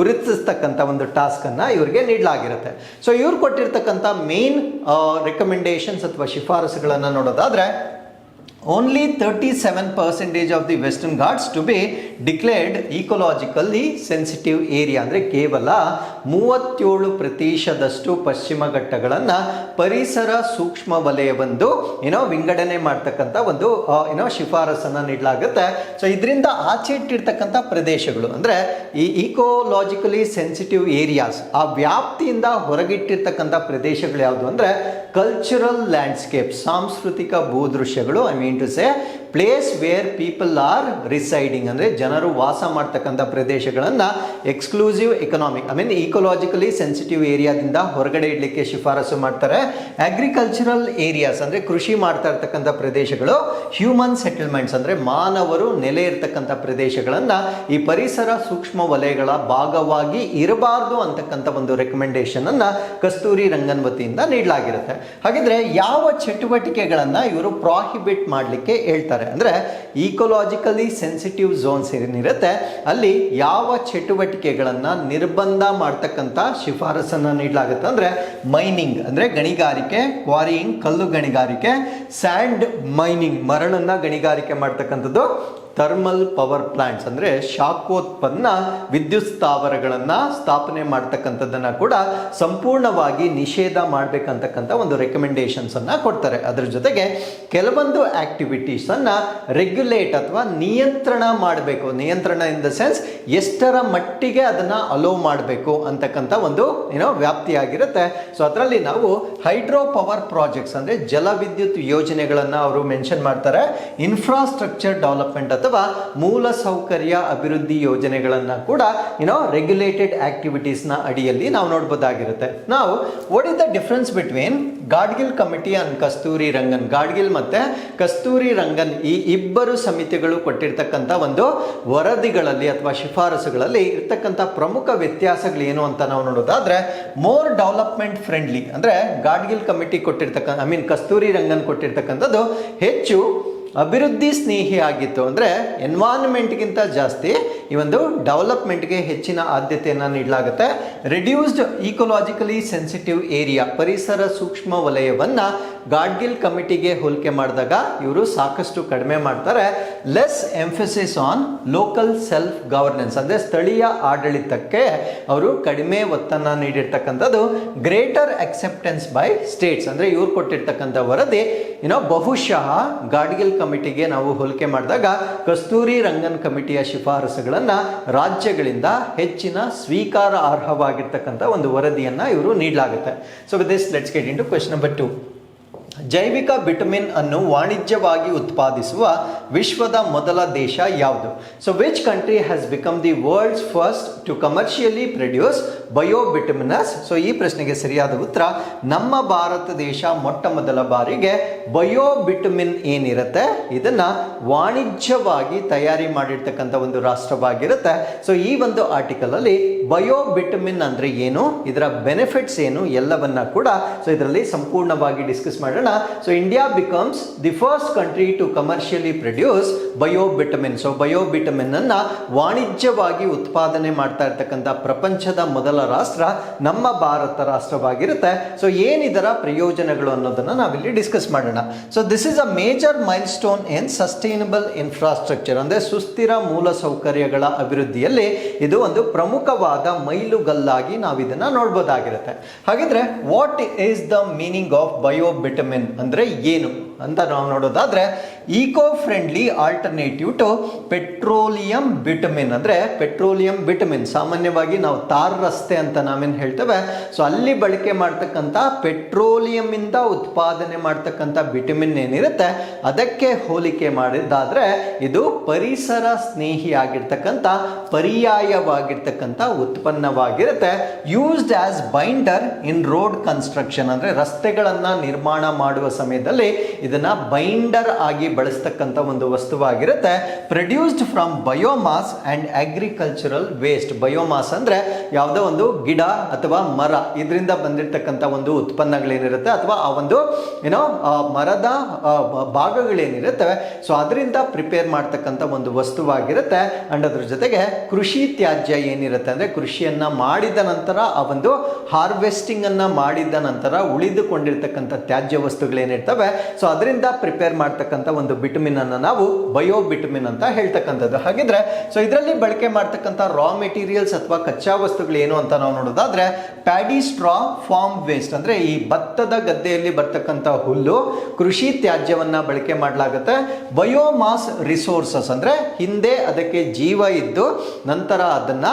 ಗುರುತಿಸ್ತಕ್ಕಂಥ ಒಂದು ಟಾಸ್ಕನ್ನು ಇವ್ರಿಗೆ ನೀಡಲಾಗಿರುತ್ತೆ. ಸೊ ಇವ್ರು ಕೊಟ್ಟಿರ್ತಕ್ಕಂಥ ಮೇನ್ ರೆಕಮೆಂಡೇಶನ್ಸ್ ಅಥವಾ ಶಿಫಾರಸುಗಳನ್ನು ನೋಡೋದಾದರೆ, only 37% of the Western Ghats to be declared ecologically sensitive area. ಅಂದರೆ ಕೇವಲ 37% ಪಶ್ಚಿಮ ಘಟ್ಟಗಳನ್ನು ಪರಿಸರ ಸೂಕ್ಷ್ಮ ವಲಯವೊಂದು ವಿಂಗಡಣೆ ಮಾಡ್ತಕ್ಕಂಥ ಒಂದು ಶಿಫಾರಸನ್ನು ನೀಡಲಾಗುತ್ತೆ. ಸೊ ಇದರಿಂದ ಆಚೆ ಇಟ್ಟಿರ್ತಕ್ಕಂಥ ಪ್ರದೇಶಗಳು ಅಂದರೆ ಈ ಈಕೋಲಾಜಿಕಲಿ ಸೆನ್ಸಿಟಿವ್ ಏರಿಯಾಸ್, ಆ ವ್ಯಾಪ್ತಿಯಿಂದ ಹೊರಗಿಟ್ಟಿರ್ತಕ್ಕಂಥ ಪ್ರದೇಶಗಳು ಯಾವುದು ಅಂದರೆ ಕಲ್ಚರಲ್ ಲ್ಯಾಂಡ್ಸ್ಕೇಪ್, ಸಾಂಸ್ಕೃತಿಕ ಭೂದೃಶ್ಯಗಳು. I mean to say place where people are residing ಅಂದರೆ ಜನರು ವಾಸ ಮಾಡ್ತಕ್ಕಂಥ ಪ್ರದೇಶಗಳನ್ನು exclusive economic I mean ecologically sensitive ಏರಿಯಾದಿಂದ ಹೊರಗಡೆ ಇಡಲಿಕ್ಕೆ ಶಿಫಾರಸು ಮಾಡ್ತಾರೆ. ಅಗ್ರಿಕಲ್ಚರಲ್ ಏರಿಯಾಸ್ ಅಂದರೆ ಕೃಷಿ ಮಾಡ್ತಾ ಇರ್ತಕ್ಕಂಥ ಪ್ರದೇಶಗಳು, ಹ್ಯೂಮನ್ ಸೆಟಲ್ಮೆಂಟ್ಸ್ ಅಂದರೆ ಮಾನವರು ನೆಲೆ ಇರ್ತಕ್ಕಂಥ ಪ್ರದೇಶಗಳನ್ನು ಈ ಪರಿಸರ ಸೂಕ್ಷ್ಮ ವಲಯಗಳ ಭಾಗವಾಗಿ ಇರಬಾರ್ದು ಅಂತಕ್ಕಂಥ ಒಂದು ರೆಕಮೆಂಡೇಶನ್ ಅನ್ನ ಕಸ್ತೂರಿ ರಂಗನ್ ವತಿಯಿಂದ ನೀಡಲಾಗಿರುತ್ತೆ. ಹಾಗಿದ್ರೆ ಯಾವ ಚಟುವಟಿಕೆಗಳನ್ನು ಇವರು ಪ್ರಾಹಿಬಿಟ್ ಮಾಡಲಿಕ್ಕೆ ಹೇಳ್ತಾರೆ ಅಂದರೆ, ಈಕೋಲಾಜಿಕಲಿ ಸೆನ್ಸಿಟಿವ್ ಝೋನ್ಸ್ ಏನಿರುತ್ತೆ ಅಲ್ಲಿ ಯಾವ ಚಟುವಟಿಕೆಗಳನ್ನು ನಿರ್ಬಂಧ ಮಾಡ್ತಕ್ಕಂಥ ಶಿಫಾರಸನ್ನು ನೀಡಲಾಗುತ್ತೆ ಅಂದರೆ, ಮೈನಿಂಗ್ ಅಂದರೆ ಗಣಿಗಾರಿಕೆ, ಕ್ವಾರಿಯಿಂಗ್ ಕಲ್ಲು ಗಣಿಗಾರಿಕೆ, ಸ್ಯಾಂಡ್ ಮೈನಿಂಗ್ ಮರಳನ್ನು ಗಣಿಗಾರಿಕೆ ಮಾಡ್ತಕ್ಕಂಥದ್ದು, ಥರ್ಮಲ್ ಪವರ್ ಪ್ಲಾಂಟ್ಸ್ ಅಂದರೆ ಶಾಖೋತ್ಪನ್ನ ವಿದ್ಯುತ್ ಸ್ಥಾವರಗಳನ್ನು ಸ್ಥಾಪನೆ ಮಾಡ್ತಕ್ಕಂಥದ್ದನ್ನು ಕೂಡ ಸಂಪೂರ್ಣವಾಗಿ ನಿಷೇಧ ಮಾಡಬೇಕಂತಕ್ಕಂಥ ಒಂದು ರೆಕಮೆಂಡೇಶನ್ಸ್ ಅನ್ನು ಕೊಡ್ತಾರೆ. ಅದರ ಜೊತೆಗೆ ಕೆಲವೊಂದು ಆಕ್ಟಿವಿಟೀಸನ್ನು ರೆಗ್ಯುಲೇಟ್ ಅಥವಾ ನಿಯಂತ್ರಣ ಮಾಡಬೇಕು. ನಿಯಂತ್ರಣ ಇನ್ ದ ಸೆನ್ಸ್ ಎಷ್ಟರ ಮಟ್ಟಿಗೆ ಅದನ್ನು ಅಲೋ ಮಾಡಬೇಕು ಅಂತಕ್ಕಂಥ ಒಂದು ವ್ಯಾಪ್ತಿಯಾಗಿರುತ್ತೆ. ಸೊ ಅದರಲ್ಲಿ ನಾವು ಹೈಡ್ರೋ ಪವರ್ ಪ್ರಾಜೆಕ್ಟ್ಸ್ ಅಂದರೆ ಜಲವಿದ್ಯುತ್ ಯೋಜನೆಗಳನ್ನು ಅವರು ಮೆನ್ಷನ್ ಮಾಡ್ತಾರೆ. ಇನ್ಫ್ರಾಸ್ಟ್ರಕ್ಚರ್ ಡೆವಲಪ್ಮೆಂಟ್ ಅಥವಾ ಮೂಲಸೌಕರ್ಯ ಅಭಿವೃದ್ಧಿ ಯೋಜನೆಗಳನ್ನ ಕೂಡ ರೆಗ್ಯುಲೇಟೆಡ್ ಆಕ್ಟಿವಿಟೀಸ್ ನ ಅಡಿಯಲ್ಲಿ ನಾವು ನೋಡಬಹುದಾಗಿರುತ್ತೆ. ನಾವು what is the difference between Gadgil committee and Kasturirangan? Gadgil ಮತ್ತೆ ಕಸ್ತೂರಿ ರಂಗನ್ ಈ ಇಬ್ಬರು ಸಮಿತಿಗಳು ಕೊಟ್ಟಿರ್ತಕ್ಕಂಥ ಒಂದು ವರದಿಗಳಲ್ಲಿ ಅಥವಾ ಶಿಫಾರಸುಗಳಲ್ಲಿ ಇರ್ತಕ್ಕಂಥ ಪ್ರಮುಖ ವ್ಯತ್ಯಾಸಗಳು ಏನು ಅಂತ ನಾವು ನೋಡೋದಾದ್ರೆ, ಮೋರ್ ಡೆವಲಪ್ಮೆಂಟ್ ಫ್ರೆಂಡ್ಲಿ ಅಂದ್ರೆ ಗಾಡ್ಗಿಲ್ ಕಮಿಟಿ ಕೊಟ್ಟಿರ್ತಕ್ಕಂಥ ಕಸ್ತೂರಿ ರಂಗನ್ ಕೊಟ್ಟಿರ್ತಕ್ಕಂಥದ್ದು ಹೆಚ್ಚು ಅಭಿವೃದ್ಧಿ ಸ್ನೇಹಿ ಆಗಿತ್ತು. ಅಂದರೆ ಎನ್ವೈರನ್ಮೆಂಟ್ಗಿಂತ ಜಾಸ್ತಿ ಈ ಒಂದು ಡೆವಲಪ್ಮೆಂಟ್ಗೆ ಹೆಚ್ಚಿನ ಆದ್ಯತೆಯನ್ನು ನೀಡಲಾಗುತ್ತೆ. ರಿಡ್ಯೂಸ್ಡ್ ಈಕೋಲಾಜಿಕಲಿ ಸೆನ್ಸಿಟಿವ್ ಏರಿಯಾ, ಪರಿಸರ ಸೂಕ್ಷ್ಮ ವಲಯವನ್ನು ಗಾಡ್ಗಿಲ್ ಕಮಿಟಿಗೆ ಹೋಲಿಕೆ ಮಾಡಿದಾಗ ಇವರು ಸಾಕಷ್ಟು ಕಡಿಮೆ ಮಾಡ್ತಾರೆ. Less emphasis on local self governance ಅಂದರೆ ಸ್ಥಳೀಯ ಆಡಳಿತಕ್ಕೆ ಅವರು ಕಡಿಮೆ ಒತ್ತನ್ನು ನೀಡಿರ್ತಕ್ಕಂಥದ್ದು. ಗ್ರೇಟರ್ ಅಕ್ಸೆಪ್ಟೆನ್ಸ್ ಬೈ ಸ್ಟೇಟ್ಸ್ ಅಂದರೆ ಇವ್ರು ಕೊಟ್ಟಿರ್ತಕ್ಕಂಥ ವರದಿ ಬಹುಶಃ ಗಾಡ್ಗಿಲ್ ಕಮಿಟಿಗೆ ನಾವು ಹೋಲಿಕೆ ಮಾಡಿದಾಗ ಕಸ್ತೂರಿ ರಂಗನ್ ಕಮಿಟಿಯ ಶಿಫಾರಸುಗಳನ್ನು ರಾಜ್ಯಗಳಿಂದ ಹೆಚ್ಚಿನ ಸ್ವೀಕಾರ ಅರ್ಹವಾಗಿರ್ತಕ್ಕಂಥ ಒಂದು ವರದಿಯನ್ನು ಇವರು ನೀಡಲಾಗುತ್ತೆ. So with this let's get into question number 2. ಜೈವಿಕ ಬಿಟಮಿನ್ ಅನ್ನು ವಾಣಿಜ್ಯವಾಗಿ ಉತ್ಪಾದಿಸುವ ವಿಶ್ವದ ಮೊದಲ ದೇಶ ಯಾವುದು? So which country has become the world's first to commercially produce biobituminous? So ಈ ಪ್ರಶ್ನೆಗೆ ಸರಿಯಾದ ಉತ್ತರ ನಮ್ಮ ಭಾರತ ದೇಶ ಮೊಟ್ಟ ಮೊದಲ ಬಾರಿಗೆ ಬಯೋಬಿಟಮಿನ್ ಏನಿರುತ್ತೆ ಇದನ್ನ ವಾಣಿಜ್ಯವಾಗಿ ತಯಾರಿ ಮಾಡಿರ್ತಕ್ಕಂಥ ಒಂದು ರಾಷ್ಟ್ರವಾಗಿರುತ್ತೆ. ಸೊ ಈ ಒಂದು ಆರ್ಟಿಕಲ್ ಅಲ್ಲಿ ಬಯೋಬಿಟಮಿನ್ ಅಂದ್ರೆ ಏನು, ಇದರ ಬೆನಿಫಿಟ್ಸ್ ಏನು ಎಲ್ಲವನ್ನ ಕೂಡ ಸೊ ಇದರಲ್ಲಿ ಸಂಪೂರ್ಣವಾಗಿ ಡಿಸ್ಕಸ್ ಮಾಡೋಣ. So India becomes the first country to commercially produce biobitumin. So biobitumin ಅನ್ನ ವಾಣಿಜ್ಯವಾಗಿ ಉತ್ಪಾದನೆ ಮಾಡ್ತಾ ಇರ್ತಕ್ಕಂಥ ಪ್ರಪಂಚದ ಮೊದಲ ರಾಷ್ಟ್ರ ನಮ್ಮ ಭಾರತ ರಾಷ್ಟ್ರವಾಗಿರುತ್ತೆ. ಸೊ ಏನಿದರ ಪ್ರಯೋಜನಗಳು ಅನ್ನೋದನ್ನ ನಾವಿಲ್ಲಿ ಡಿಸ್ಕಸ್ ಮಾಡೋಣ. So this is a major milestone in sustainable infrastructure ಅಂದ್ರೆ ಸುಸ್ಥಿರ ಮೂಲ ಸೌಕರ್ಯಗಳ ಅಭಿವೃದ್ಧಿಯಲ್ಲಿ ಇದು ಒಂದು ಪ್ರಮುಖವಾದ ಮೈಲುಗಲ್ಲಾಗಿ ನಾವು ಇದನ್ನ ನೋಡಬಹುದಾಗಿರುತ್ತೆ. ಹಾಗಿದ್ರೆ what is the meaning of biobitumen ಅಂದ್ರೆ ಏನು ಅಂತ ನಾವು ನೋಡೋದಾದ್ರೆ, eco friendly alternative to petroleum bitumen ಅಂದ್ರೆ ಪೆಟ್ರೋಲಿಯಂ ಬಿಟಮಿನ್ ಸಾಮಾನ್ಯವಾಗಿ ನಾವು ತಾರ್ ರಸ್ತೆ ಅಂತ ನಾವೇನು ಹೇಳ್ತೇವೆ, ಸೊ ಅಲ್ಲಿ ಬಳಕೆ ಮಾಡ್ತಕ್ಕಂಥ ಪೆಟ್ರೋಲಿಯಂ ಇಂದ ಉತ್ಪಾದನೆ ಮಾಡ್ತಕ್ಕಂಥ ಬಿಟಮಿನ್ ಏನಿರುತ್ತೆ ಅದಕ್ಕೆ ಹೋಲಿಕೆ ಮಾಡಿದಾದ್ರೆ ಇದು ಪರಿಸರ ಸ್ನೇಹಿ ಆಗಿರ್ತಕ್ಕಂಥ ಪರ್ಯಾಯವಾಗಿರ್ತಕ್ಕಂಥ ಉತ್ಪನ್ನವಾಗಿರುತ್ತೆ. ಯೂಸ್ಡ್ ಆಸ್ ಬೈಂಡರ್ ಇನ್ ರೋಡ್ ಕನ್ಸ್ಟ್ರಕ್ಷನ್ ಅಂದ್ರೆ ರಸ್ತೆಗಳನ್ನ ನಿರ್ಮಾಣ ಮಾಡುವ ಸಮಯದಲ್ಲಿ ಇದನ್ನ ಬೈಂಡರ್ ಆಗಿ ಬಳಸ್ತಕ್ಕಂಥ ಒಂದು ವಸ್ತುವಾಗಿರುತ್ತೆ. Produced from biomass and agricultural waste. Biomass ಅಂದ್ರೆ ಯಾವುದೋ ಒಂದು ಗಿಡ ಅಥವಾ ಮರ ಇದರಿಂದ ಬಂದಿರತಕ್ಕಂಥ ಒಂದು ಉತ್ಪನ್ನಗಳೇನಿರುತ್ತೆ ಅಥವಾ ಆ ಒಂದು ಮರದ ಭಾಗಗಳೇನಿರುತ್ತವೆ ಸೊ ಅದರಿಂದ ಪ್ರಿಪೇರ್ ಮಾಡ್ತಕ್ಕಂಥ ಒಂದು ವಸ್ತುವಾಗಿರುತ್ತೆ. ಅಂಡ್ ಅದ್ರ ಜೊತೆಗೆ ಕೃಷಿ ತ್ಯಾಜ್ಯ ಏನಿರುತ್ತೆ ಅಂದ್ರೆ ಕೃಷಿಯನ್ನ ಮಾಡಿದ ನಂತರ ಆ ಒಂದು ಹಾರ್ವೆಸ್ಟಿಂಗ್ ಅನ್ನ ಮಾಡಿದ ನಂತರ ಉಳಿದುಕೊಂಡಿರ್ತಕ್ಕಂಥ ತ್ಯಾಜ್ಯ ವಸ್ತುಗಳೇನಿರ್ತವೆ ಸೊ ಅದರಿಂದ ಪ್ರಿಪೇರ್ ಮಾಡ್ತಕ್ಕಂಥ ಒಂದು ಬಿಟಮಿನ್ ಅನ್ನು ನಾವು ಬಯೋ ಬಿಟಮಿನ್ ಅಂತ ಹೇಳ್ತಕ್ಕಂಥದ್ದು. ಹಾಗಿದ್ರೆ ಸೊ ಇದರಲ್ಲಿ ಬಳಕೆ ಮಾಡ್ತಕ್ಕಂಥ ರಾ ಮೆಟೀರಿಯಲ್ಸ್ ಅಥವಾ ಕಚ್ಚಾ ವಸ್ತುಗಳು ಏನು ಅಂತ ನಾವು ನೋಡೋದಾದ್ರೆ, ಪ್ಯಾಡಿ ಸ್ಟ್ರಾ ಫಾರ್ಮ್ ವೇಸ್ಟ್ ಅಂದ್ರೆ ಈ ಭತ್ತದ ಗದ್ದೆಯಲ್ಲಿ ಬರ್ತಕ್ಕಂಥ ಹುಲ್ಲು ಕೃಷಿ ತ್ಯಾಜ್ಯವನ್ನ ಬಳಕೆ ಮಾಡಲಾಗುತ್ತೆ. ಬಯೋಮಾಸ್ ರಿಸೋರ್ಸಸ್ ಅಂದ್ರೆ ಹಿಂದೆ ಅದಕ್ಕೆ ಜೀವ ಇದ್ದು ನಂತರ ಅದನ್ನ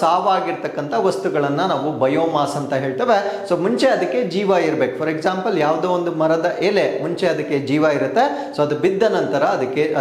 ಸಾವಾಗಿರ್ತಕ್ಕಂಥ ವಸ್ತುಗಳನ್ನ ನಾವು ಬಯೋಮಾಸ್ ಅಂತ ಹೇಳ್ತೇವೆ. ಸೊ ಮುಂಚೆ ಅದಕ್ಕೆ ಜೀವ ಇರಬೇಕು. ಫಾರ್ ಎಕ್ಸಾಂಪಲ್ ಯಾವುದೋ ಒಂದು ಮರದ ಎಲೆ ಮುಂಚೆ ಅದಕ್ಕೆ ಜೀವ ಇರುತ್ತೆ, ಸೊ ಅದು ಬಿದ್ದ ನಂತರ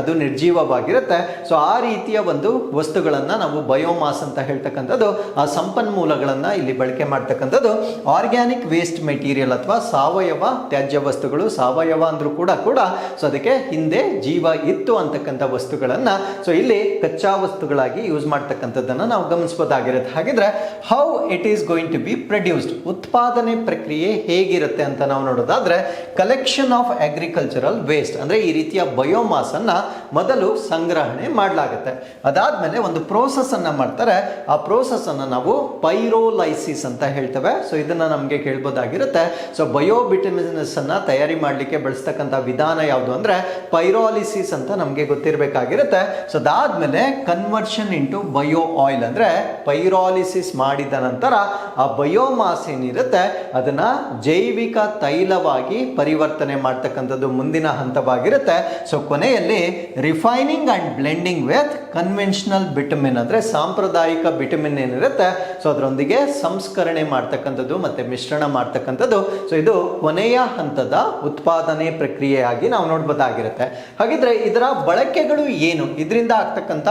ಅದು ನಿರ್ಜೀವವಾಗಿರುತ್ತೆ. ಸೊ ಆ ರೀತಿಯ ಒಂದು ವಸ್ತುಗಳನ್ನ ನಾವು ಬಯೋಮಾಸ್ ಅಂತ ಹೇಳ್ತಕ್ಕಂಥದ್ದು. ಆ ಸಂಪನ್ಮೂಲಗಳನ್ನ ಇಲ್ಲಿ ಬಳಕೆ ಮಾಡ್ತಕ್ಕಂಥದ್ದು. ಆರ್ಗ್ಯಾನಿಕ್ ವೇಸ್ಟ್ ಮೆಟೀರಿಯಲ್ ಅಥವಾ ಸಾವಯವ ತ್ಯಾಜ್ಯ ವಸ್ತುಗಳು, ಸಾವಯವ ಅಂದ್ರೂ ಕೂಡ ಸೊ ಅದಕ್ಕೆ ಹಿಂದೆ ಜೀವ ಇತ್ತು ಅಂತಕ್ಕಂಥ ವಸ್ತುಗಳನ್ನ ಸೊ ಇಲ್ಲಿ ಕಚ್ಚಾ ವಸ್ತುಗಳಾಗಿ ಯೂಸ್ ಮಾಡ್ತಕ್ಕಂಥದ್ದನ್ನ ನಾವು ಗಮನಿಸಬಹುದಾಗಿರುತ್ತೆ. ಹಾಗಿದ್ರೆ how it is going to be produced, ಉತ್ಪಾದನೆ ಪ್ರಕ್ರಿಯೆ ಹೇಗಿರುತ್ತೆ ಅಂತ ನಾವು ನೋಡೋದಾದ್ರೆ, ಕಲೆಕ್ಷನ್ ಆಫ್ ಅಗ್ರಿಕಲ್ಚರಲ್ ವೇಸ್ಟ್ ಅಂದ್ರೆ ಈ ರೀತಿಯ ಬಯೋಮಾಸ್ ಅನ್ನ ಮೊದಲು ಸಂಗ್ರಹಣೆ ಮಾಡಲಾಗುತ್ತೆ. ಅದಾದ್ಮೇಲೆ ಒಂದು ಪ್ರೋಸೆಸ್ ಅನ್ನ ಮಾಡ್ತಾರೆ. ಆ ಪ್ರೋಸೆಸ್ ಅನ್ನ ನಾವು ಪೈರೋಲೈಸಿಸ್ ಅಂತ ಹೇಳ್ತೇವೆ. ಸೊ ಇದನ್ನ ನಮಗೆ ಕೇಳಬಹುದಾಗಿರುತ್ತೆ. ಸೊ ಬಯೋಬಿಟಮಿನ್ಸ್ ಅನ್ನ ತಯಾರಿ ಮಾಡಲಿಕ್ಕೆ ಬಳಸ್ತಕ್ಕಂಥ ವಿಧಾನ ಯಾವುದು ಅಂದ್ರೆ ಪೈರೋಲಿಸಿಸ್ ಅಂತ ನಮಗೆ ಗೊತ್ತಿರಬೇಕಾಗಿರುತ್ತೆ. ಸೊ ಅದಾದ್ಮೇಲೆ ಕನ್ವರ್ಷನ್ ಇಂಟು ಬಯೋ ಆಯಿಲ್ ಅಂದ್ರೆ ಪೈರೋಲಿಸಿಸ್ ಮಾಡಿದ ನಂತರ ಆ ಬಯೋಮಾಸ್ ಏನಿರುತ್ತೆ ಅದನ್ನ ಜೈವಿಕ ತೈಲವಾಗಿ ಪರಿವರ್ತನೆ ಮಾಡ್ತಕ್ಕಂಥ ಮಾಡ್ತಕ್ಕಂಥದ್ದು ಮುಂದಿನ ಹಂತವಾಗಿರುತ್ತೆ. ಸೊ ಕೊನೆಯಲ್ಲಿ refining and blending with conventional bitumen ಅಂದರೆ ಸಾಂಪ್ರದಾಯಿಕ ಬಿಟಮಿನ್ ಏನಿರುತ್ತೆ ಸೊ ಅದರೊಂದಿಗೆ ಸಂಸ್ಕರಣೆ ಮಾಡ್ತಕ್ಕಂಥದ್ದು ಮತ್ತೆ ಮಿಶ್ರಣ ಮಾಡ್ತಕ್ಕಂಥದ್ದು. ಸೊ ಇದು ಕೊನೆಯ ಹಂತದ ಉತ್ಪಾದನೆ ಪ್ರಕ್ರಿಯೆಯಾಗಿ ನಾವು ನೋಡ್ಬೋದಾಗಿರುತ್ತೆ. ಹಾಗಿದ್ರೆ ಇದರ ಬಳಕೆಗಳು ಏನು, ಇದರಿಂದ ಆಗ್ತಕ್ಕಂಥ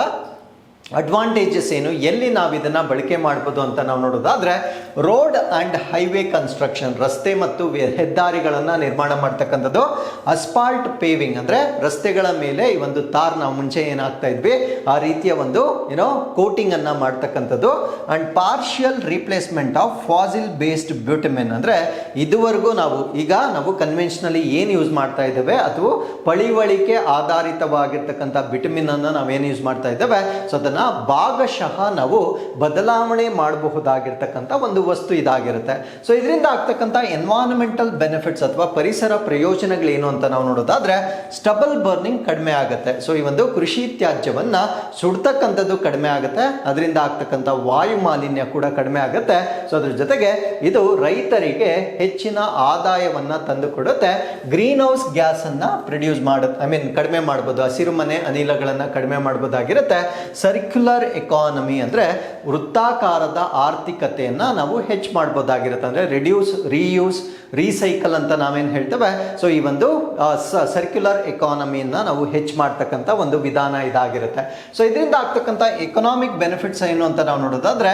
ಅಡ್ವಾಂಟೇಜಸ್ ಏನು, ಎಲ್ಲಿ ನಾವು ಇದನ್ನು ಬಳಕೆ ಮಾಡ್ಬೋದು ಅಂತ ನಾವು ನೋಡೋದಾದ್ರೆ ರೋಡ್ ಆ್ಯಂಡ್ ಹೈವೇ ಕನ್ಸ್ಟ್ರಕ್ಷನ್, ರಸ್ತೆ ಮತ್ತು ಹೆದ್ದಾರಿಗಳನ್ನು ನಿರ್ಮಾಣ ಮಾಡ್ತಕ್ಕಂಥದ್ದು. ಅಸ್ಫಾಲ್ಟ್ ಪೇವಿಂಗ್ ಅಂದರೆ ರಸ್ತೆಗಳ ಮೇಲೆ ಈ ಒಂದು ತಾರ್ ನಾವು ಮುಂಚೆ ಏನಾಗ್ತಾ ಇದ್ವಿ ಆ ರೀತಿಯ ಒಂದು ಕೋಟಿಂಗ್ ಅನ್ನು ಮಾಡ್ತಕ್ಕಂಥದ್ದು. And partial replacement of fossil based bitumen ಅಂದರೆ ಇದುವರೆಗೂ ನಾವು ಕನ್ವೆನ್ಷನಲಿ ಏನು ಯೂಸ್ ಮಾಡ್ತಾ ಇದ್ದೇವೆ ಅಥವಾ ಪಳಿವಳಿಕೆ ಆಧಾರಿತವಾಗಿರ್ತಕ್ಕಂಥ ಬಿಟಮಿನ್ ಅನ್ನು ನಾವೇನು ಯೂಸ್ ಮಾಡ್ತಾ ಇದ್ದೇವೆ ಸೊ ಅದನ್ನು ಭಾಗಶಃ ನಾವು ಬದಲಾವಣೆ ಮಾಡಬಹುದಾಗಿರ್ತಕ್ಕಂಥ ಒಂದು ವಸ್ತು ಇದಾಗಿರುತ್ತೆ. ಸೊ ಇದರಿಂದ ಆಗ್ತಕ್ಕಂಥ ಎನ್ವೈರನ್ಮೆಂಟಲ್ ಬೆನಿಫಿಟ್ಸ್ ಅಥವಾ ಪರಿಸರ ಪ್ರಯೋಜನಗಳೇನು ಅಂತ ನಾವು ನೋಡೋದಾದ್ರೆ ಸ್ಟಬಲ್ ಬರ್ನಿಂಗ್ ಕಡಿಮೆ ಆಗುತ್ತೆ. ಸೊ ಈ ಒಂದು ಕೃಷಿ ತ್ಯಾಜ್ಯವನ್ನ ಸುಡ್ತಕ್ಕಂಥದ್ದು ಕಡಿಮೆ ಆಗುತ್ತೆ, ಅದರಿಂದ ಆಗ್ತಕ್ಕಂಥ ವಾಯು ಮಾಲಿನ್ಯ ಕೂಡ ಕಡಿಮೆ ಆಗುತ್ತೆ. ಸೊ ಅದ್ರ ಜೊತೆಗೆ ಇದು ರೈತರಿಗೆ ಹೆಚ್ಚಿನ ಆದಾಯವನ್ನ ತಂದು ಕೊಡುತ್ತೆ. ಗ್ರೀನ್ ಹೌಸ್ ಗ್ಯಾಸ್ ಅನ್ನ ಪ್ರೊಡ್ಯೂಸ್ ಕಡಿಮೆ ಮಾಡಬಹುದು, ಹಸಿರುಮನೆ ಅನಿಲಗಳನ್ನ ಕಡಿಮೆ ಮಾಡಬಹುದಾಗಿರುತ್ತೆ. ಸರ್ಕ್ಯುಲರ್ ಎಕಾನಮಿ ಅಂದರೆ ವೃತ್ತಾಕಾರದ ಆರ್ಥಿಕತೆಯನ್ನು ನಾವು ಹೆಚ್ಚು ಮಾಡ್ಬೋದಾಗಿರುತ್ತೆ. ಅಂದರೆ ರಿಡ್ಯೂಸ್, ರೀಯೂಸ್, ರೀಸೈಕಲ್ ಅಂತ ನಾವೇನು ಹೇಳ್ತೇವೆ. ಸೊ ಈ ಒಂದು ಸರ್ಕ್ಯುಲರ್ ಎಕಾನಮಿಯನ್ನು ನಾವು ಹೆಚ್ಚು ಮಾಡ್ತಕ್ಕಂಥ ಒಂದು ವಿಧಾನ ಇದಾಗಿರುತ್ತೆ. ಸೊ ಇದರಿಂದ ಆಗ್ತಕ್ಕಂಥ ಎಕನಾಮಿಕ್ ಬೆನಿಫಿಟ್ಸ್ ಏನು ಅಂತ ನಾವು ನೋಡೋದಾದ್ರೆ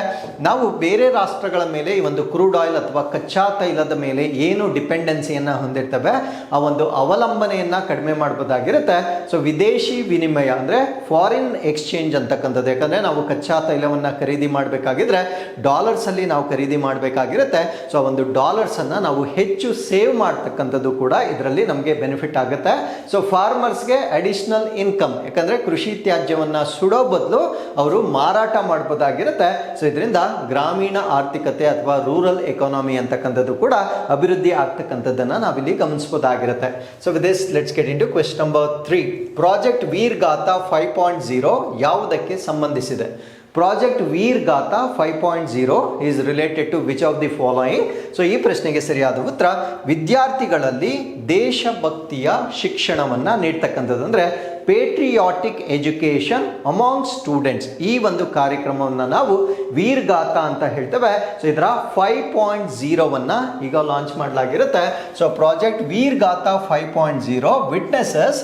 ನಾವು ಬೇರೆ ರಾಷ್ಟ್ರಗಳ ಮೇಲೆ ಈ ಒಂದು ಕ್ರೂಡ್ ಆಯಿಲ್ ಅಥವಾ ಕಚ್ಚಾ ತೈಲದ ಮೇಲೆ ಏನು ಡಿಪೆಂಡೆನ್ಸಿಯನ್ನು ಹೊಂದಿರ್ತವೆ ಆ ಒಂದು ಅವಲಂಬನೆಯನ್ನು ಕಡಿಮೆ ಮಾಡ್ಬೋದಾಗಿರುತ್ತೆ. ಸೊ ವಿದೇಶಿ ವಿನಿಮಯ ಅಂದರೆ ಫಾರಿನ್ ಎಕ್ಸ್ಚೇಂಜ್ ಅಂತಕ್ಕಂಥದ್ದು, ಯಾಕಂದರೆ ನಾವು ಕಚ್ಚಾ ತೈಲವನ್ನು ಖರೀದಿ ಮಾಡಬೇಕಾಗಿದ್ರೆ ಡಾಲರ್ಸಲ್ಲಿ ನಾವು ಖರೀದಿ ಮಾಡಬೇಕಾಗಿರುತ್ತೆ. ಸೊ ಆ ಒಂದು ಡಾಲರ್ಸನ್ನು ನಾವು ಹೆಚ್ಚು ಸೇವ್ ಮಾಡ್ತಕ್ಕಂಥದ್ದು ಕೂಡ ಇದರಲ್ಲಿ ನಮಗೆ ಬೆನಿಫಿಟ್ ಆಗುತ್ತೆ. ಸೊ ಫಾರ್ಮರ್ಸ್ಗೆ ಅಡಿಷನಲ್ ಇನ್ಕಮ್, ಯಾಕಂದರೆ ಕೃಷಿ ತ್ಯಾಜ್ಯವನ್ನು ಸುಡೋ ಬದಲು ಅವರು ಮಾರಾಟ ಮಾಡ್ಬೋದಾಗಿರುತ್ತೆ. ಸೊ ಇದರಿಂದ ಗ್ರಾಮೀಣ ಆರ್ಥಿಕತೆ ಅಥವಾ ರೂರಲ್ ಎಕಾನಮಿ ಅಂತಕ್ಕಂಥದ್ದು ಕೂಡ ಅಭಿವೃದ್ಧಿ ಆಗ್ತಕ್ಕಂಥದ್ದನ್ನು ನಾವಿಲ್ಲಿ ಗಮನಿಸಬಹುದಾಗಿರುತ್ತೆ. So with this let's get in to question number 3. Project Veer Gatha 5.0 ಯಾವುದಕ್ಕೆ ಸಂಬಂಧಿಸಿದೆ? Project Veer Gatha 5.0 is related to which of the following? So ಈ ಪ್ರಶ್ನೆಗೆ ಸರಿಯಾದ ಉತ್ತರ ವಿದ್ಯಾರ್ಥಿಗಳಲ್ಲಿ ದೇಶಭಕ್ತಿಯ ಶಿಕ್ಷಣವನ್ನು ನೀಡ್ತಕ್ಕಂಥದ್ದು, ಅಂದರೆ ಪೇಟ್ರಿಯಾಟಿಕ್ ಎಜುಕೇಷನ್ ಅಮಾಂಗ್ ಸ್ಟೂಡೆಂಟ್ಸ್. ಈ ಒಂದು ಕಾರ್ಯಕ್ರಮವನ್ನು ನಾವು ವೀರ್ಗಾಥಾ ಅಂತ ಹೇಳ್ತೇವೆ. ಸೊ ಇದರ 5.0 ಈಗ ಲಾಂಚ್ ಮಾಡಲಾಗಿರುತ್ತೆ. So project Veer Gatha 5.0 witnesses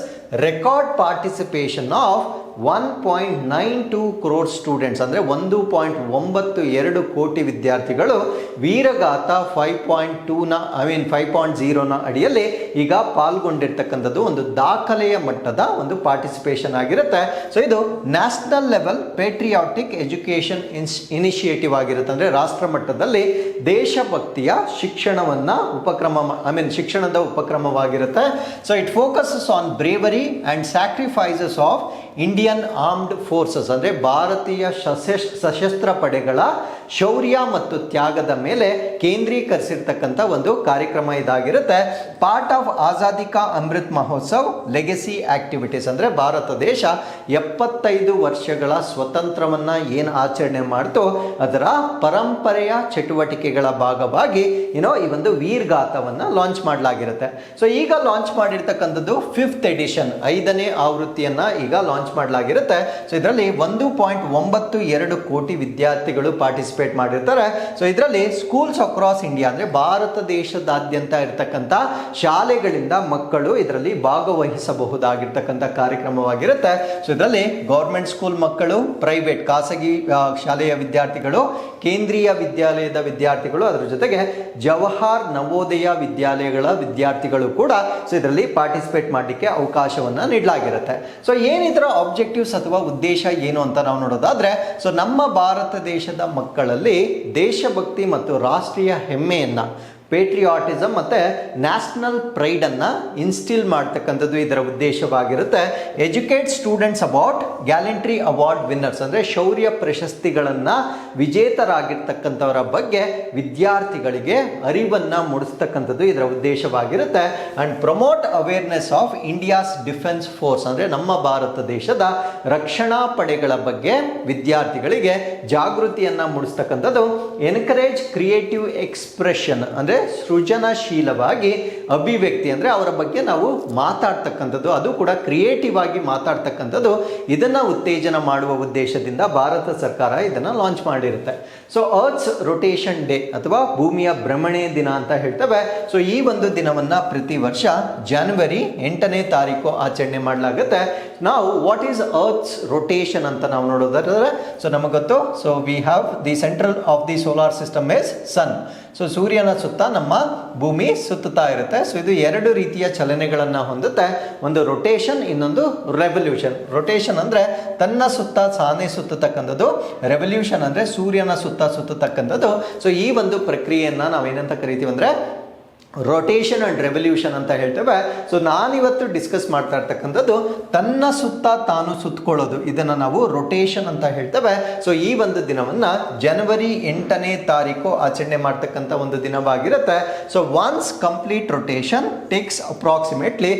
record participation of 1.92 crore students, ಅಂದರೆ 1.92 ಕೋಟಿ ವಿದ್ಯಾರ್ಥಿಗಳು ವೀರಗಾಥಾ 5.0ನ ಅಡಿಯಲ್ಲಿ ಈಗ ಪಾಲ್ಗೊಂಡಿರ್ತಕ್ಕಂಥದ್ದು ಒಂದು ದಾಖಲೆಯ ಮಟ್ಟದ ಒಂದು ಪಾರ್ಟಿಸಿಪೇಷನ್ ಆಗಿರುತ್ತೆ. ಸೊ ಇದು national level patriotic education initiative ಆಗಿರುತ್ತೆ, ಅಂದರೆ ರಾಷ್ಟ್ರ ಮಟ್ಟದಲ್ಲಿ ದೇಶಭಕ್ತಿಯ ಶಿಕ್ಷಣವನ್ನು ಶಿಕ್ಷಣದ ಉಪಕ್ರಮವಾಗಿರುತ್ತೆ. So it focuses on bravery and sacrifices of Indian armed forces, ಅಂದರೆ ಭಾರತೀಯ ಸಶಸ್ತ್ರ ಪಡೆಗಳ ಶೌರ್ಯ ಮತ್ತು ತ್ಯಾಗದ ಮೇಲೆ ಕೇಂದ್ರೀಕರಿಸಿರ್ತಕ್ಕಂಥ ಒಂದು ಕಾರ್ಯಕ್ರಮ ಇದಾಗಿರುತ್ತೆ. ಪಾರ್ಟ್ ಆಫ್ ಆಜಾದಿ ಕಾ ಅಮೃತ್ ಮಹೋತ್ಸವ್ ಲೆಗೆಸಿ ಆಕ್ಟಿವಿಟೀಸ್, ಅಂದರೆ ಭಾರತ ದೇಶ 75 ವರ್ಷಗಳ ಸ್ವತಂತ್ರವನ್ನು ಏನು ಆಚರಣೆ ಮಾಡ್ತೋ ಅದರ ಪರಂಪರೆಯ ಚಟುವಟಿಕೆಗಳ ಭಾಗವಾಗಿ ಈ ಒಂದು ವೀರ್ಗಾಥಾವನ್ನು ಲಾಂಚ್ ಮಾಡಲಾಗಿರುತ್ತೆ. ಸೊ ಈಗ ಲಾಂಚ್ ಮಾಡಿರ್ತಕ್ಕಂಥದ್ದು 5th ಎಡಿಷನ್, 5ನೇ ಆವೃತ್ತಿಯನ್ನು ಈಗ ಲಾಂಚ್ ಮಾಡಲಾಗಿರುತ್ತೆ. ಸೊ ಇದರಲ್ಲಿ 1.92 ಕೋಟಿ ವಿದ್ಯಾರ್ಥಿಗಳು ಪಾರ್ಟಿಸಿಪೇಟ್ ಮಾಡಿರ್ತಾರೆ. ಸೊ ಇದರಲ್ಲಿ ಸ್ಕೂಲ್ಸ್ ಅಕ್ರಾಸ್ ಇಂಡಿಯಾ, ಅಂದರೆ ಭಾರತ ದೇಶದಾದ್ಯಂತ ಇರತಕ್ಕಂಥ ಶಾಲೆಗಳಿಂದ ಮಕ್ಕಳು ಇದರಲ್ಲಿ ಭಾಗವಹಿಸಬಹುದಾಗಿರ್ತಕ್ಕಂಥ ಕಾರ್ಯಕ್ರಮವಾಗಿರುತ್ತೆ. ಸೊ ಇದರಲ್ಲಿ ಗೌರ್ಮೆಂಟ್ ಸ್ಕೂಲ್ ಮಕ್ಕಳು, ಪ್ರೈವೇಟ್ ಖಾಸಗಿ ಶಾಲೆಯ ವಿದ್ಯಾರ್ಥಿಗಳು, ಕೇಂದ್ರೀಯ ವಿದ್ಯಾಲಯದ ವಿದ್ಯಾರ್ಥಿಗಳು, ಅದರ ಜೊತೆಗೆ ಜವಾಹರ್ ನವೋದಯ ವಿದ್ಯಾಲಯಗಳ ವಿದ್ಯಾರ್ಥಿಗಳು ಕೂಡ ಸೊ ಇದರಲ್ಲಿ ಪಾರ್ಟಿಸಿಪೇಟ್ ಮಾಡಲಿಕ್ಕೆ ಅವಕಾಶವನ್ನು ನೀಡಲಾಗಿರುತ್ತೆ. ಸೊ ಏನಿದರ ಆಬ್ಜೆಕ್ಟಿವ್ಸ್ ಅಥವಾ ಉದ್ದೇಶ ಏನು ಅಂತ ನಾವು ನೋಡೋದಾದ್ರೆ, ಸೊ ನಮ್ಮ ಭಾರತ ದೇಶದ ಮಕ್ಕಳಲ್ಲಿ ದೇಶಭಕ್ತಿ ಮತ್ತು ರಾಷ್ಟ್ರೀಯ ಹೆಮ್ಮೆಯನ್ನು, ಪೇಟ್ರಿಯಾಟಿಸಮ್ ಮತ್ತು ನ್ಯಾಷನಲ್ ಪ್ರೈಡನ್ನು ಇನ್ಸ್ಟಿಲ್ ಮಾಡ್ತಕ್ಕಂಥದ್ದು ಇದರ ಉದ್ದೇಶವಾಗಿರುತ್ತೆ. Educate students about gallantry award winners, ಅಂದರೆ ಶೌರ್ಯ ಪ್ರಶಸ್ತಿಗಳನ್ನು ವಿಜೇತರಾಗಿರ್ತಕ್ಕಂಥವರ ಬಗ್ಗೆ ವಿದ್ಯಾರ್ಥಿಗಳಿಗೆ ಅರಿವನ್ನು ಮೂಡಿಸ್ತಕ್ಕಂಥದ್ದು ಇದರ ಉದ್ದೇಶವಾಗಿರುತ್ತೆ. And promote awareness of India's defence force, ಅಂದರೆ ನಮ್ಮ ಭಾರತ ದೇಶದ ರಕ್ಷಣಾ ಪಡೆಗಳ ಬಗ್ಗೆ ವಿದ್ಯಾರ್ಥಿಗಳಿಗೆ ಜಾಗೃತಿಯನ್ನು ಮೂಡಿಸ್ತಕ್ಕಂಥದ್ದು. ಎನ್ಕರೇಜ್ ಕ್ರಿಯೇಟಿವ್ ಎಕ್ಸ್ಪ್ರೆಷನ್, ಅಂದರೆ ಅಂದರೆ ಸೃಜನಶೀಲವಾಗಿ ಅಭಿವ್ಯಕ್ತಿ ಅಂದರೆ ಅವರ ಬಗ್ಗೆ ನಾವು ಮಾತಾಡ್ತಕ್ಕಂಥದ್ದು, ಅದು ಕೂಡ ಕ್ರಿಯೇಟಿವ್ ಆಗಿ ಮಾತಾಡ್ತಕ್ಕಂಥದ್ದು, ಇದನ್ನು ಉತ್ತೇಜನ ಮಾಡುವ ಉದ್ದೇಶದಿಂದ ಭಾರತ ಸರ್ಕಾರ ಇದನ್ನು ಲಾಂಚ್ ಮಾಡಿರುತ್ತೆ. ಸೊ ಅರ್ತ್ಸ್ ರೊಟೇಷನ್ ಡೇ ಅಥವಾ ಭೂಮಿಯ ಭ್ರಮಣೆ ದಿನ ಅಂತ ಹೇಳ್ತೇವೆ. ಸೊ ಈ ಒಂದು ದಿನವನ್ನು ಪ್ರತಿ ವರ್ಷ ಜನವರಿ 8ನೇ ತಾರೀಕು ಆಚರಣೆ ಮಾಡಲಾಗುತ್ತೆ. ನಾವು ವಾಟ್ ಈಸ್ ಅರ್ತ್ಸ್ ರೊಟೇಷನ್ ಅಂತ ನಾವು ನೋಡೋದಾದ್ರೆ, ಸೊ ನಮಗೆ ಗೊತ್ತು, so we have the central of the solar system is sun. So ಸೂರ್ಯನ ಸುತ್ತ ನಮ್ಮ ಭೂಮಿ ಸುತ್ತುತ್ತಾ ಇರುತ್ತೆ. ಸೊ ಇದು ಎರಡು ರೀತಿಯ ಚಲನೆಗಳನ್ನು ಹೊಂದುತ್ತೆ, ಒಂದು ರೊಟೇಷನ್, ಇನ್ನೊಂದು ರೆವಲ್ಯೂಷನ್. ರೊಟೇಷನ್ ಅಂದರೆ ತನ್ನ ಸುತ್ತ ತಾನೇ ಸುತ್ತತಕ್ಕಂಥದ್ದು, ರೆವಲ್ಯೂಷನ್ ಅಂದರೆ ಸೂರ್ಯನ ಸುತ್ತ ಸುತ್ತತಕ್ಕಂಥದ್ದು. ಸೊ ಈ ಒಂದು ಪ್ರಕ್ರಿಯೆಯನ್ನು ನಾವೇನಂತ ಕರಿತೀವಿ ಅಂದರೆ ರೊಟೇಷನ್ ಆ್ಯಂಡ್ ರೆವಲ್ಯೂಷನ್ ಅಂತ ಹೇಳ್ತೇವೆ. ಸೊ ನಾನಿವತ್ತು ಡಿಸ್ಕಸ್ ಮಾಡ್ತಾ ಇರ್ತಕ್ಕಂಥದ್ದು ತನ್ನ ಸುತ್ತ ತಾನು ಸುತ್ತಕೊಳ್ಳೋದು, ಇದನ್ನು ನಾವು ರೊಟೇಷನ್ ಅಂತ ಹೇಳ್ತೇವೆ. ಸೊ ಈ ಒಂದು ದಿನವನ್ನು ಜನವರಿ 8ನೇ ತಾರೀಕು ಆಚರಣೆ ಮಾಡ್ತಕ್ಕಂಥ ಒಂದು ದಿನವಾಗಿರುತ್ತೆ. So once complete rotation takes approximately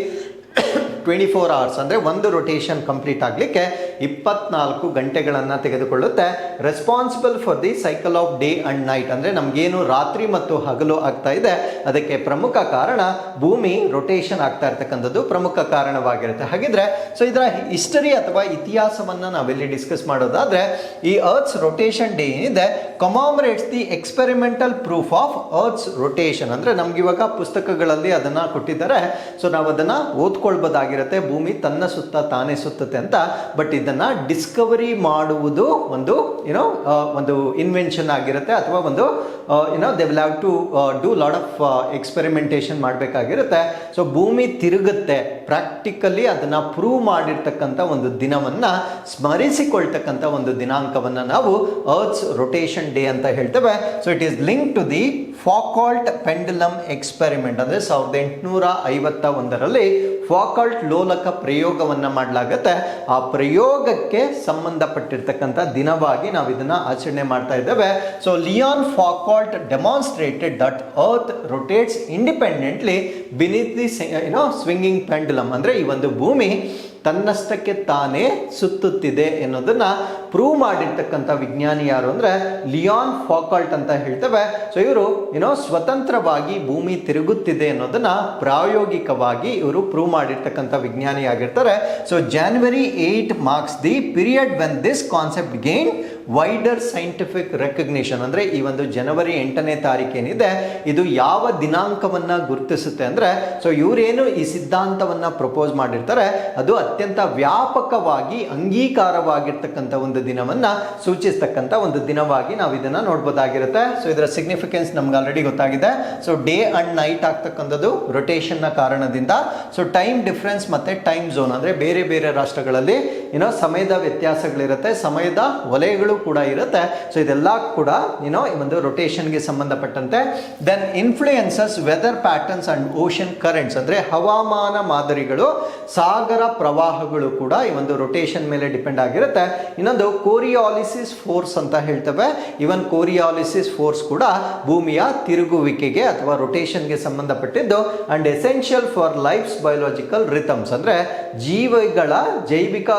24 hours, ಅಂದರೆ ಒಂದು ರೊಟೇಷನ್ ಕಂಪ್ಲೀಟ್ ಆಗಲಿಕ್ಕೆ 24 ಗಂಟೆಗಳನ್ನು ತೆಗೆದುಕೊಳ್ಳುತ್ತೆ. Responsible for the cycle of day and night, ಅಂದರೆ ನಮಗೇನು ರಾತ್ರಿ ಮತ್ತು ಹಗಲು ಆಗ್ತಾ ಇದೆ ಅದಕ್ಕೆ ಪ್ರಮುಖ ಕಾರಣ ಭೂಮಿ ರೊಟೇಷನ್ ಆಗ್ತಾ ಇರ್ತಕ್ಕಂಥದ್ದು ಪ್ರಮುಖ ಕಾರಣವಾಗಿರುತ್ತೆ. ಹಾಗಿದ್ರೆ ಸೊ ಇದರ ಹಿಸ್ಟರಿ ಅಥವಾ ಇತಿಹಾಸವನ್ನು ನಾವೆಲ್ಲಿ ಡಿಸ್ಕಸ್ ಮಾಡೋದಾದರೆ, ಈ ಅರ್ತ್ಸ್ ರೊಟೇಷನ್ ಡೇ ಏನಿದೆ commemorates the experimental proof of earth's rotation. ಅಂದರೆ ನಮಗಿವಾಗ ಪುಸ್ತಕಗಳಲ್ಲಿ ಅದನ್ನು ಕೊಟ್ಟಿದ್ದಾರೆ, ಸೊ ನಾವು ಅದನ್ನು ಓದ್ಕೊಳ್ಬೋದಾಗಿರುತ್ತೆ, ಭೂಮಿ ತನ್ನ ಸುತ್ತ ತಾನೇ ಸುತ್ತುತ್ತೆ ಅಂತ. ಬಟ್ ಇದನ್ನು ಡಿಸ್ಕವರಿ ಮಾಡುವುದು ಒಂದು ಇನ್ವೆನ್ಷನ್ ಆಗಿರುತ್ತೆ, ಅಥವಾ ಒಂದು they will have to do lot of experimentation ಮಾಡಬೇಕಾಗಿರುತ್ತೆ. ಸೊ ಭೂಮಿ ತಿರುಗುತ್ತೆ, ಪ್ರಾಕ್ಟಿಕಲಿ ಅದನ್ನು ಪ್ರೂವ್ ಮಾಡಿರ್ತಕ್ಕಂಥ ಒಂದು ದಿನವನ್ನು ಸ್ಮರಿಸಿಕೊಳ್ತಕ್ಕಂಥ ಒಂದು ದಿನಾಂಕವನ್ನು ನಾವು ಅರ್ತ್ಸ್ ರೊಟೇಷನ್ ಡೇ ಅಂತ ಹೇಳ್ತೇವೆ. So it is link to the Foucault pendulum experiment. ಅಂದರೆ 1851ರಲ್ಲಿ ಫಾಕಾಲ್ಟ್ ಲೋಲಕ ಪ್ರಯೋಗವನ್ನು ಮಾಡಲಾಗುತ್ತೆ. ಆ ಪ್ರಯೋಗಕ್ಕೆ ಸಂಬಂಧಪಟ್ಟಿರ್ತಕ್ಕಂಥ ದಿನವಾಗಿ ನಾವು ಇದನ್ನು ಆಚರಣೆ ಮಾಡ್ತಾ ಇದ್ದೇವೆ. So Leon Foucault demonstrated that earth rotates independently beneath the swinging pendulum. ಅಂದರೆ ಈ ಒಂದು ಭೂಮಿ ತನ್ನಷ್ಟಕ್ಕೆ ತಾನೇ ಸುತ್ತುತ್ತಿದೆ ಎನ್ನುವುದನ್ನು ಪ್ರೂವ್ ಮಾಡಿರ್ತಕ್ಕಂಥ ವಿಜ್ಞಾನಿ ಯಾರು ಅಂದರೆ ಲಿಯಾನ್ ಫಾಕಾಲ್ಟ್ ಅಂತ ಹೇಳ್ತೇವೆ. ಸೊ ಇವರು ಸ್ವತಂತ್ರವಾಗಿ ಭೂಮಿ ತಿರುಗುತ್ತಿದೆ ಅನ್ನೋದನ್ನು ಪ್ರಾಯೋಗಿಕವಾಗಿ ಇವರು ಪ್ರೂವ್ ಮಾಡಿರ್ತಕ್ಕಂಥ ವಿಜ್ಞಾನಿ ಆಗಿರ್ತಾರೆ. So January 8 marks the period when this concept gain wider scientific recognition. ಅಂದರೆ ಈ ಒಂದು ಜನವರಿ 8ನೇ ತಾರೀಕು ಏನಿದೆ ಇದು ಯಾವ ದಿನಾಂಕವನ್ನು ಗುರುತಿಸುತ್ತೆ ಅಂದರೆ, ಸೊ ಇವರೇನು ಈ ಸಿದ್ಧಾಂತವನ್ನು ಪ್ರಪೋಸ್ ಮಾಡಿರ್ತಾರೆ ಅದು ಅತ್ಯಂತ ವ್ಯಾಪಕವಾಗಿ ಅಂಗೀಕಾರವಾಗಿರ್ತಕ್ಕಂಥ ಒಂದು ದಿನವನ್ನು ಸೂಚಿಸ್ತಕ್ಕಂಥ ಒಂದು ದಿನವಾಗಿ ನಾವು ಇದನ್ನು ನೋಡ್ಬೋದಾಗಿರುತ್ತೆ. ಸೊ ಇದರ ಸಿಗ್ನಿಫಿಕೆನ್ಸ್ ನಮ್ಗೆ ಆಲ್ರೆಡಿ ಗೊತ್ತಾಗಿದೆ. ಸೊ ಡೇ ಅಂಡ್ ನೈಟ್ ಆಗ್ತಕ್ಕಂಥದ್ದು ರೊಟೇಷನ್ನ ಕಾರಣದಿಂದ. ಸೊ ಟೈಮ್ ಡಿಫ್ರೆನ್ಸ್ ಮತ್ತು ಟೈಮ್ ಝೋನ್, ಅಂದರೆ ಬೇರೆ ಬೇರೆ ರಾಷ್ಟ್ರಗಳಲ್ಲಿ ಸಮಯದ ವ್ಯತ್ಯಾಸಗಳಿರುತ್ತೆ, ಸಮಯದ ವಲಯಗಳು ಕೂಡ ಇರುತ್ತೆ. ಸೊ ಇದೆಲ್ಲ ಕೂಡ ಈ ಒಂದು ರೊಟೇಷನ್ಗೆ ಸಂಬಂಧಪಟ್ಟಂತೆ. Then influences weather patterns and ocean currents, ಅಂದರೆ ಹವಾಮಾನ ಮಾದರಿಗಳು, ಸಾಗರ ಪ್ರವಾಹಗಳು ಕೂಡ ಈ ಒಂದು ರೊಟೇಷನ್ ಮೇಲೆ ಡಿಪೆಂಡ್ ಆಗಿರುತ್ತೆ. ಇನ್ನೊಂದು ಕೋರಿಯಾಲಿಸಿಸ್ ಫೋರ್ಸ್ ಅಂತ ಹೇಳ್ತೇವೆ. ಇವನ್ ಕೋರಿಯಾಲಿಸಿಸ್ ಫೋರ್ಸ್ ಕೂಡ ಭೂಮಿಯ ತಿರುಗುವಿಕೆಗೆ ಅಥವಾ ರೊಟೇಷನ್ಗೆ ಸಂಬಂಧಪಟ್ಟಿದ್ದು. And essential for life's biological rhythms, ಅಂದರೆ ಜೀವಿಗಳ ಜೈವಿಕ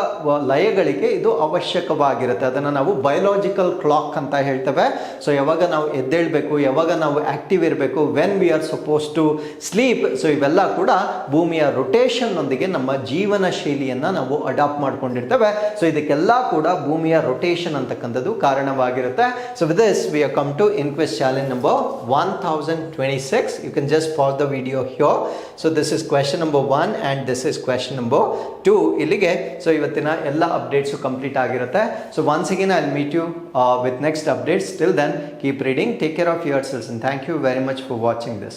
ಲಯಗಳಿಗೆ ಇದು ಅವಶ್ಯಕವಾಗಿರುತ್ತೆ. ಅದನ್ನು ನಾವು ಬಯೋಲಾಜಿಕಲ್ ಕ್ಲಾಕ್ ಅಂತ ಹೇಳ್ತೇವೆ. ಸೊ ಯಾವಾಗ ನಾವು ಎದ್ದೇಳಬೇಕು, ಯಾವಾಗ ನಾವು ಆಕ್ಟಿವ್ ಇರಬೇಕು, when we are suppose to sleep. So ಇವೆಲ್ಲ ಕೂಡ ಭೂಮಿಯ ರೊಟೇಷನ್ ಒಂದಿಗೆ ನಮ್ಮ ಜೀವನ ಶೈಲಿಯನ್ನು ನಾವು ಅಡಾಪ್ಟ್ ಮಾಡ್ಕೊಂಡಿರ್ತೇವೆ. ಸೊ ಇದಕ್ಕೆಲ್ಲ ಕೂಡ ಭೂಮಿಯ ರೊಟೇಷನ್ ಅಂತಕ್ಕಂಥದ್ದು ಕಾರಣವಾಗಿರುತ್ತೆ. So with this we have come to inquest challenge number 1026. You can just pause the video here. So this is question number 1 and this is question number 2. ಇಲ್ಲಿಗೆ ಸೊ ಇವತ್ತಿನ ಎಲ್ಲ updates complete ಆಗಿರುತ್ತೆ. So once again I will meet you with next updates. Till then, keep reading, take care of yourselves, and thank you very much for watching this.